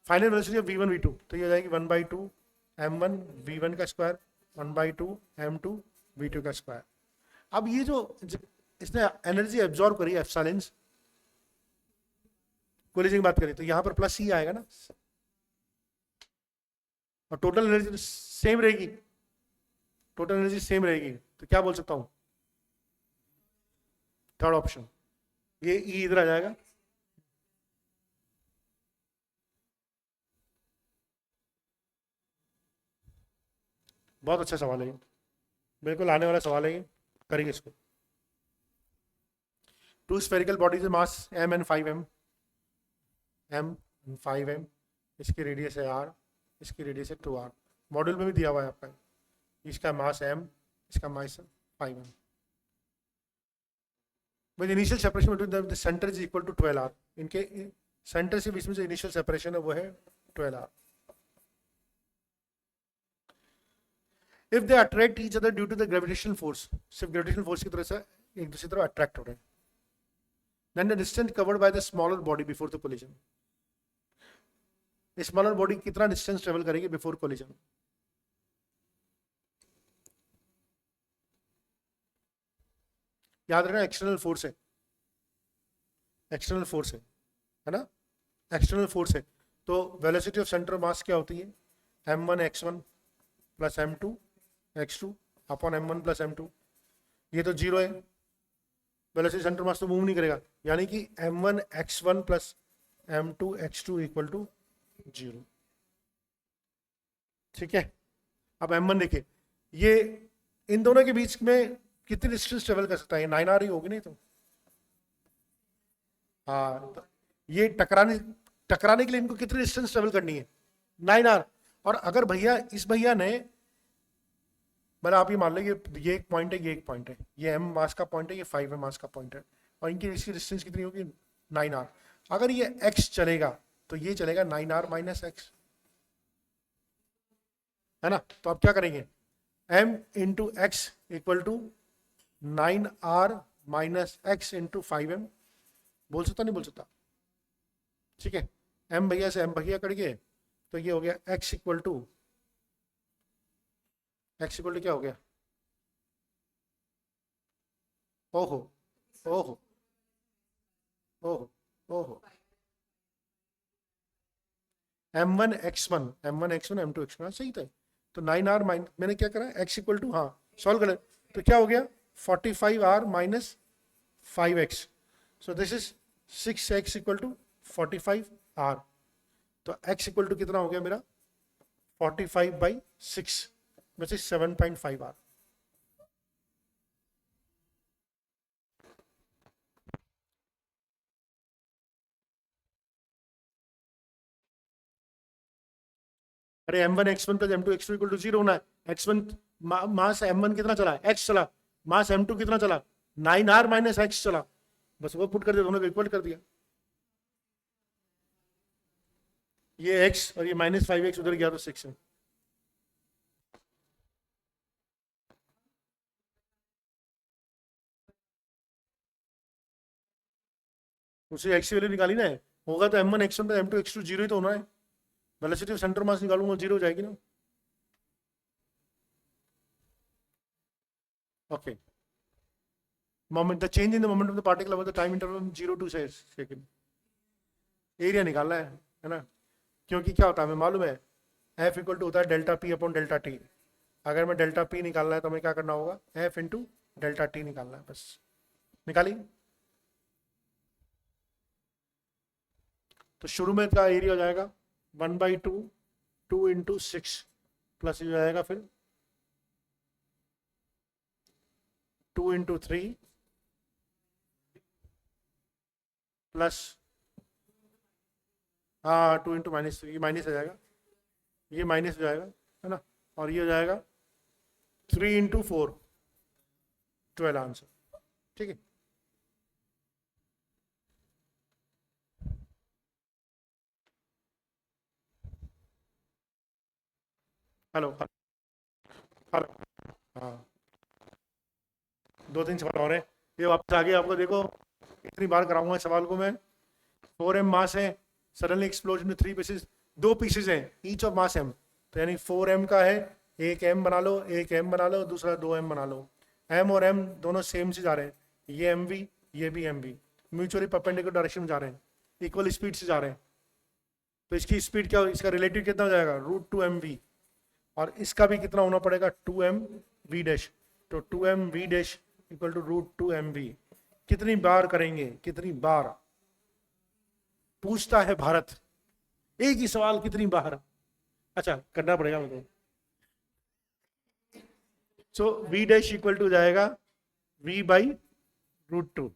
final velocity of v1 v2, तो ये हो जाएगी 1/2 m1 v1², 1/2 m2 v2²। अब ये जो इसने एनर्जी एब्जॉर्ब करी एप्सिलॉन, कोलिजन की बात करें तो यहां पर प्लस ही आएगा ना, और टोटल एनर्जी सेम रहेगी, टोटल एनर्जी सेम रहेगी, तो क्या बोल सकता हूं, थर्ड ऑप्शन, ये ई इधर आ जाएगा। बहुत अच्छा सवाल है, बिल्कुल आने वाला सवाल है, करेंगे इसको। Two spherical bodies mass m and 5m, m and 5m, इसकी रेडियस है r, इसकी रेडियस है 2r। मॉड्यूल में भी दिया हुआ है आपका। इसका मास m, इसका mass 5m। With initial separation between the centre is equal to 12r। इनके सेंटर से बीच में जो इनिशियल सेपरेशन है वो है 12r। If they attract each other due to the gravitational force, सिर्फ ग्रेविटेशनल फोर्स की तरह से एक दूसरी तरफ अट्रैक्ट हो रहे हैं, then the distance covered by the smaller body before the collision. Smaller body कितना डिस्टेंस ट्रेवल करेगी बिफोर कोलिजन? याद रखना एक्सटर्नल फोर्स है, एक्सटर्नल फोर्स है ना, एक्सटर्नल फोर्स है। तो वेलोसिटी ऑफ सेंटर मास क्या होती है? m1 x1 plus m2 x2 upon m1 plus m2। ये तो जीरो है, वेलोसिटी सेंटर मास तो मूव नहीं करेगा, यानी कि m1 x1 plus m2 x2 equal to zero. ठीक है, अब m1 देखिए, ये इन दोनों के बीच में कितनी डिस्टेंस ट्रेवल कर सकता है? 9r ही होगी नहीं तो। हाँ, तो ये टकराने के लिए इनको कितनी डिस्टेंस ट्रेवल करनी है? 9r। और अगर भैया इस भैया ने, मतलब आप ये मान लो ये एक पॉइंट है, ये एक पॉइंट है, ये m मास का पॉइंट है, ये 5 मास का पॉइंट है, और इनकी इसकी डिस्टेंस कितनी होगी? 9r। अगर ये x चलेगा तो ये चलेगा 9r माइनस x, है ना। तो आप क्या करेंगे? m into x equal to 9r minus x into 5m। बोल सकता नहीं बोल सकता? ठीक है, m भैया से m भैया कट गए, तो ये हो गया x इक्वल टू क्या हो गया? ओहो ओहो ओहो ओहो, m1 x1 m2 x1, सही था। तो 9r माइनस, मैंने क्या करा, x इक्वल टू, हाँ सॉल्व कर, तो क्या हो गया? 45r minus 5x। So this is 6x equal to 45r। तो x इक्वल टू कितना हो गया मेरा? 45/6 विच इज 7.5r। अरे m1 x1 plus m2 x2 equal to 0 होना है। x1 मास m1 कितना चला? x चला। मास m2 कितना चला? 9r माइनस x चला। बस वो पुट कर दिया, दोनों को इक्वल कर दिया। ये x और ये माइनस 5x उधर गया तो 6 है। उसे x की वैल्यू निकाली ना है, होगा तो m1 x1 plus m2 x2 zero ही तो होना है। वेलोसिटी ऑफ सेंटर मास निकालूंगा, जीरो हो जाएगी ना। Okay, moment, the change in the moment of the particle over the time interval 0 to 6 second. Area निकालना है ना, क्योंकि क्या होता है हमें मालूम है, F इक्वल टू होता है delta P upon delta T। अगर मैं डेल्टा P निकालना है तो हमें क्या करना होगा? F इंटू डेल्टा T निकालना है, बस निकाली। तो शुरू में क्या एरिया हो जाएगा? 1/2 2 इंटू 6 प्लस ये हो जाएगा फिर 2 इंटू 3 प्लस, हाँ 2 इंटू माइनस, ये माइनस हो जाएगा, ये माइनस हो जाएगा, है ना। और ये हो जाएगा 3 इंटू 4, 12 आंसर। ठीक है, हेलो हेलो, हाँ 2-3 सवाल और हैं, ये वापस आगे आपको देखो, इतनी बार कराऊंगा सवाल को मैं। 4m मास है, सडनली एक्सप्लोजन में 3 पीसेस, 2 पीसेस हैं ईच ऑफ मास m, तो यानी 4m का है, एक m बना लो, एक m बना लो, दूसरा 2m बना लो। m और m दोनों सेम से जा रहे हैं, ये mv ये भी mv, म्यूचुअली परपेंडिकुलर डायरेक्शन में जा रहे हैं, इक्वल स्पीड से जा रहे हैं। तो इसकी स्पीड क्या, इसका रिलेटिव कितना हो जाएगा? √2mv। और इसका भी कितना होना पड़ेगा? 2mv dash. तो 2mv dash equal to √2mv। कितनी बार करेंगे? कितनी बार पूछता है भारत, एक ही सवाल कितनी बार। अच्छा करना पड़ेगा मुझे। सो v डैश इक्वल टू जाएगा v/√2।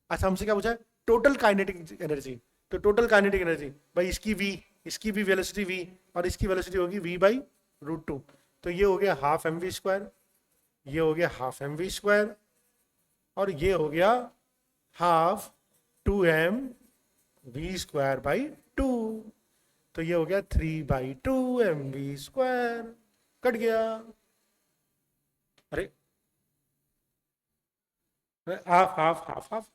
अच्छा हमसे क्या पूछा है? Total kinetic energy. तो टोटल काइनेटिक एनर्जी भाई, इसकी v इसकी भी वेलोसिटी v और इसकी वेलोसिटी होगी v/√2। तो ये हो गया हाफ एम वी स्क्वायर, ये हो गया हाफ एम वी स्क्वायर, और ये हो गया हाफ 2mv²/2। तो ये हो गया 3/2mv²। कट गया। अरे half half half half.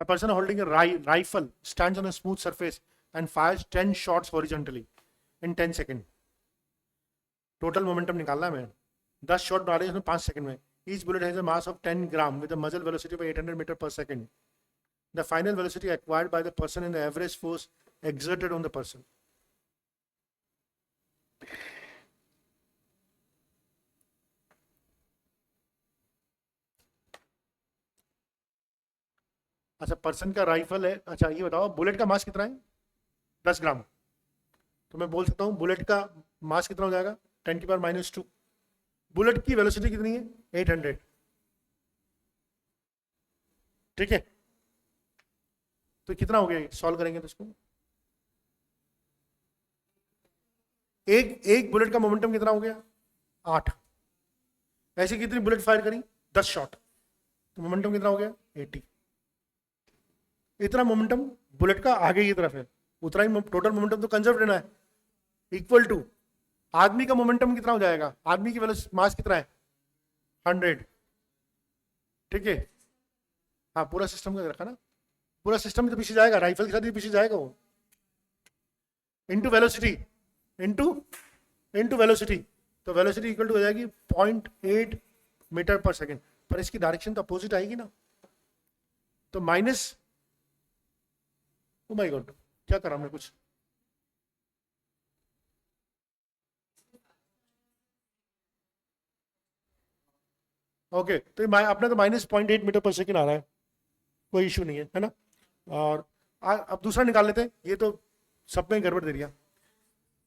A person holding a rifle stands on a smooth surface and fires 10 shots horizontally in 10 seconds. Total momentum निकालना है मैं। 10 शॉट डाले उसमें 5 सेकंड में। Each bullet has a mass of 10 gram with a muzzle velocity of 800 meter per second. The final velocity acquired by the person and the average force exerted on the person. अच्छा, पर्सन का राइफल है। अच्छा ये बताओ बुलेट का मास कितना है? 10 ग्राम। तो मैं बोल सकता हूँ बुलेट का मास कितना हो जाएगा? 10⁻²। बुलेट की वेलोसिटी कितनी है? 800। ठीक है, तो कितना हो गया? सॉल्व करेंगे तो इसको एक बुलेट का मोमेंटम कितना हो गया? 8। ऐसे कितनी बुलेट फायर करी? 10 शॉट। तो मोमेंटम कितना हो गया? 80। इतना मोमेंटम बुलेट का आगे की तरफ है, उतना ही टोटल मोमेंटम तो कंजर्व रहना है। इक्वल टू आदमी का मोमेंटम कितना हो जाएगा? आदमी की वेलोसिटी मास कितना है? 100। ठीक है, हाँ पूरा सिस्टम का रखा ना, पूरा सिस्टम तो पीछे जाएगा, राइफल के साथ ही पीछे जाएगा वो। इनटू वेलोसिटी, इनटू वेलोसिटी, तो वेलोसिटी इक्वल टू हो जाएगी 0.8 मीटर पर सेकेंड। पर इसकी डायरेक्शन तो अपोजिट आएगी ना, तो माइनस। ओ माय गॉड, क्या करा हमने कुछ? ओके तो अपना तो -0.8 मीटर पर सेकेंड आ रहा है, कोई इशू नहीं है ना। और अब दूसरा निकाल लेते हैं, ये तो सब में गड़बड़ दे दिया।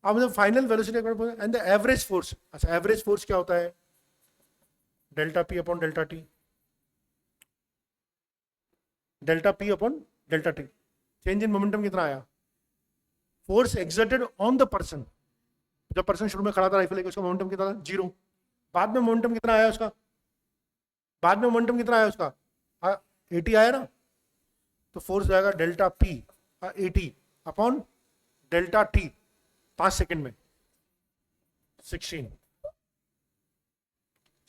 अब मतलब final velocity and the average force. अच्छा एवरेज फोर्स क्या होता है? Delta P upon delta T, delta P upon delta T. Change in momentum कितना आया? Force exerted on the person. जब पर्सन शुरू में खड़ा था राइफल लेके, उसका मोमेंटम कितना था? 0। बाद में मोमेंटम कितना आया उसका? बाद में मोमेंटम कितना आया उसका? 80 आया ना। तो फोर्स आएगा delta P 80 upon delta T 5 second में 16।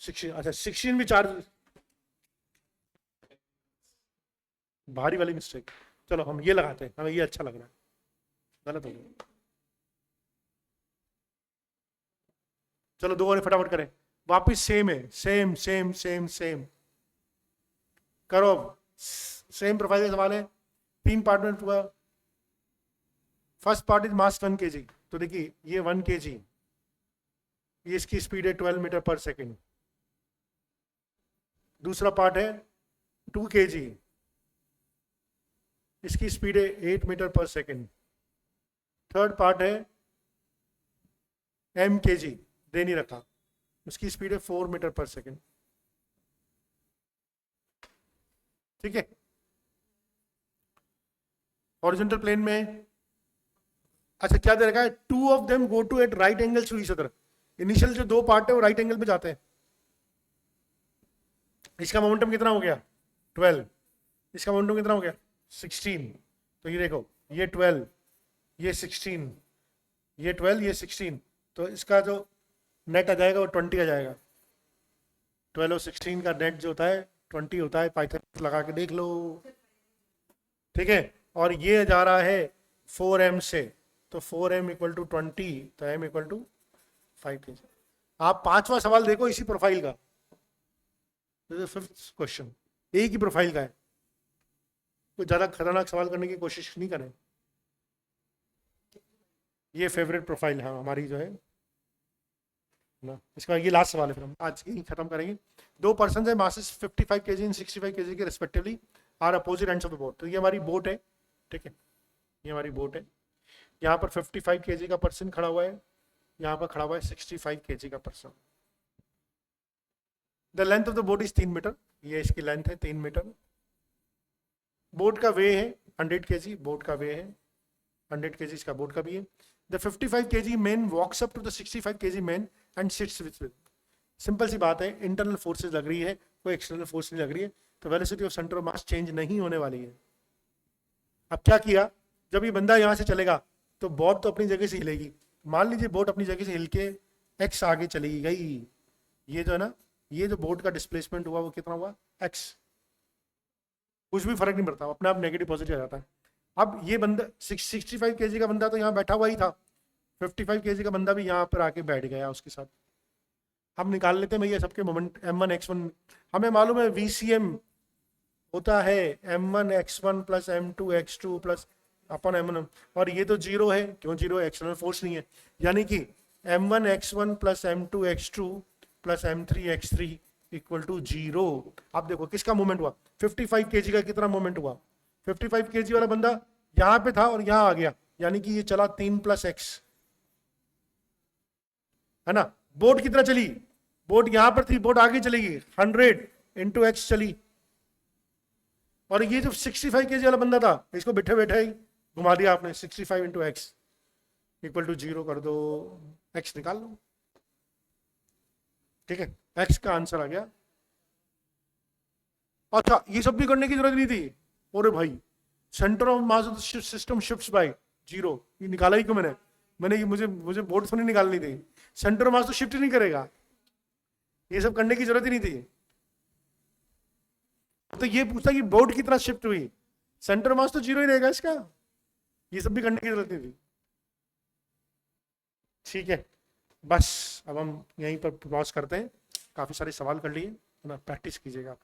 अच्छा 16 भी चार्ज, भारी वाली मिस्टेक। चलो हम ये लगाते हैं, हमें ये अच्छा लग रहा है, गलत हो गया। चलो दो और फटाफट करें, वापिस सेम है, सेम सेम सेम सेम करो। अब सेम प्रोफाइल के सवाल है, 3 पार्ट में हुआ। First part is mass 1 kg। तो देखिए ये 1 kg, ये इसकी स्पीड है 12 मीटर पर सेकेंड। दूसरा पार्ट है 2 kg, इसकी स्पीड है 8 मीटर पर सेकेंड। थर्ड पार्ट है m kg, दे नहीं रखा, उसकी स्पीड है 4 मीटर पर सेकेंड। ठीक है, हॉरिजॉन्टल प्लेन में अच्छा क्या दे रखा है? 2 of them go to at right angle to each other. Initial जो 2 पार्ट है वो राइट एंगल पे जाते हैं। इसका मोमेंटम कितना हो गया? 12। इसका मोमेंटम कितना हो गया? 16। तो ये देखो, ये 12, ये 16, ये 12, ये 16, तो इसका जो नेट आ जाएगा वो 20 आ जाएगा। 12 और 16 का नेट जो होता है 20 होता है, पाइथन लगा के देख लो। ठीक है, और ये जा रहा है 4m से, तो 4m इक्वल टू 20, तो m इक्वल टू 5 kg। आप 5वां सवाल देखो इसी प्रोफाइल का, 5th क्वेश्चन एक ही प्रोफाइल का है, कोई ज्यादा खतरनाक सवाल करने की कोशिश नहीं करें। ये फेवरेट प्रोफाइल है हमारी जो है ना। इसका ये लास्ट सवाल है, फिर हम आज ही खत्म करेंगे। 2 पर्सन है, मासेस 55 kg एंड 65 kg के respectively, are opposite ends of the boat. तो ये हमारी बोट है, ठीक है, ये हमारी बोट है। यहाँ पर 55 kg का पर्सन खड़ा हुआ है, यहाँ पर खड़ा हुआ है 65 kg का person. The length of the boat is 3 metre, ये इसकी लेंथ है 3 मीटर। बोट का वे है 100 kg, बोट का वे है 100 kg, इसका बोट का भी है। The 55 kg man walks up to the 65 kg man and sits with. Simple सी बात है, इंटरनल फोर्सेज लग रही है, कोई एक्सटर्नल फोर्स नहीं लग रही है, तो velocity of centre of mass change नहीं होने वाली है। अब क्या किया, जब ये बंदा यहाँ से चलेगा तो बोट तो अपनी जगह से हिलेगी। मान लीजिए बोट अपनी जगह से हिल के एक्स आगे चली गई, ये जो है ना, ये जो बोट का डिस्प्लेसमेंट हुआ वो कितना हुआ, एक्स। कुछ भी फर्क नहीं पड़ता, अपने आप नेगेटिव पॉजिटिव आ जाता है। अब ये बंदा 65 kg का बंदा तो यहाँ बैठा हुआ ही था, 55 kg का बंदा भी यहाँ पर आके बैठ गया उसके साथ। हम निकाल लेते हैं भैया सबके मोमेंट m1 x1। हमें मालूम है VCM होता है m1 x1 plus m2 x2 plus अपन m1, और ये तो जीरो है। क्यों जीरो है, एक्सटर्नल फोर्स नहीं है। यानी कि m1 x1 plus m2 x2 plus m3 x3 equal to zero. आप देखो किसका मूवमेंट हुआ, 55 kg का कितना मूवमेंट हुआ, 55 kg वाला बंदा यहाँ पे था और यहाँ आ गया, यानी कि ये चला 3 प्लस x, है ना। बोट कितना चली, बोट यहाँ पर थी, बोट आगे चलेगी 100 इंटू एक्स चली, और ये जो 65 kg वाला बंदा था इसको बैठे बैठे ही घुमा दिया आपने, 65 into x equal to zero कर दो, एक्स निकाल लो। ठीक है, एक्स का आंसर आ गया। अच्छा, ये सब भी करने की जरूरत नहीं थी। अरे भाई, centre of mass of the system shifts by zero, ये निकाला ही क्यों मैंने मुझे बोर्ड तो नहीं निकालनी थी, सेंटर ऑफ मास तो शिफ्ट ही नहीं करेगा, ये सब करने की जरूरत ही नहीं थी। तो ये पूछता कि बोर्ड कितना शिफ्ट हुई, सेंटर मास तो जीरो ही रहेगा इसका, ये सब भी करने की जरूरत नहीं थी। ठीक है, बस अब हम यहीं पर पॉज करते हैं, काफी सारे सवाल कर लिए, प्रैक्टिस कीजिएगा आप।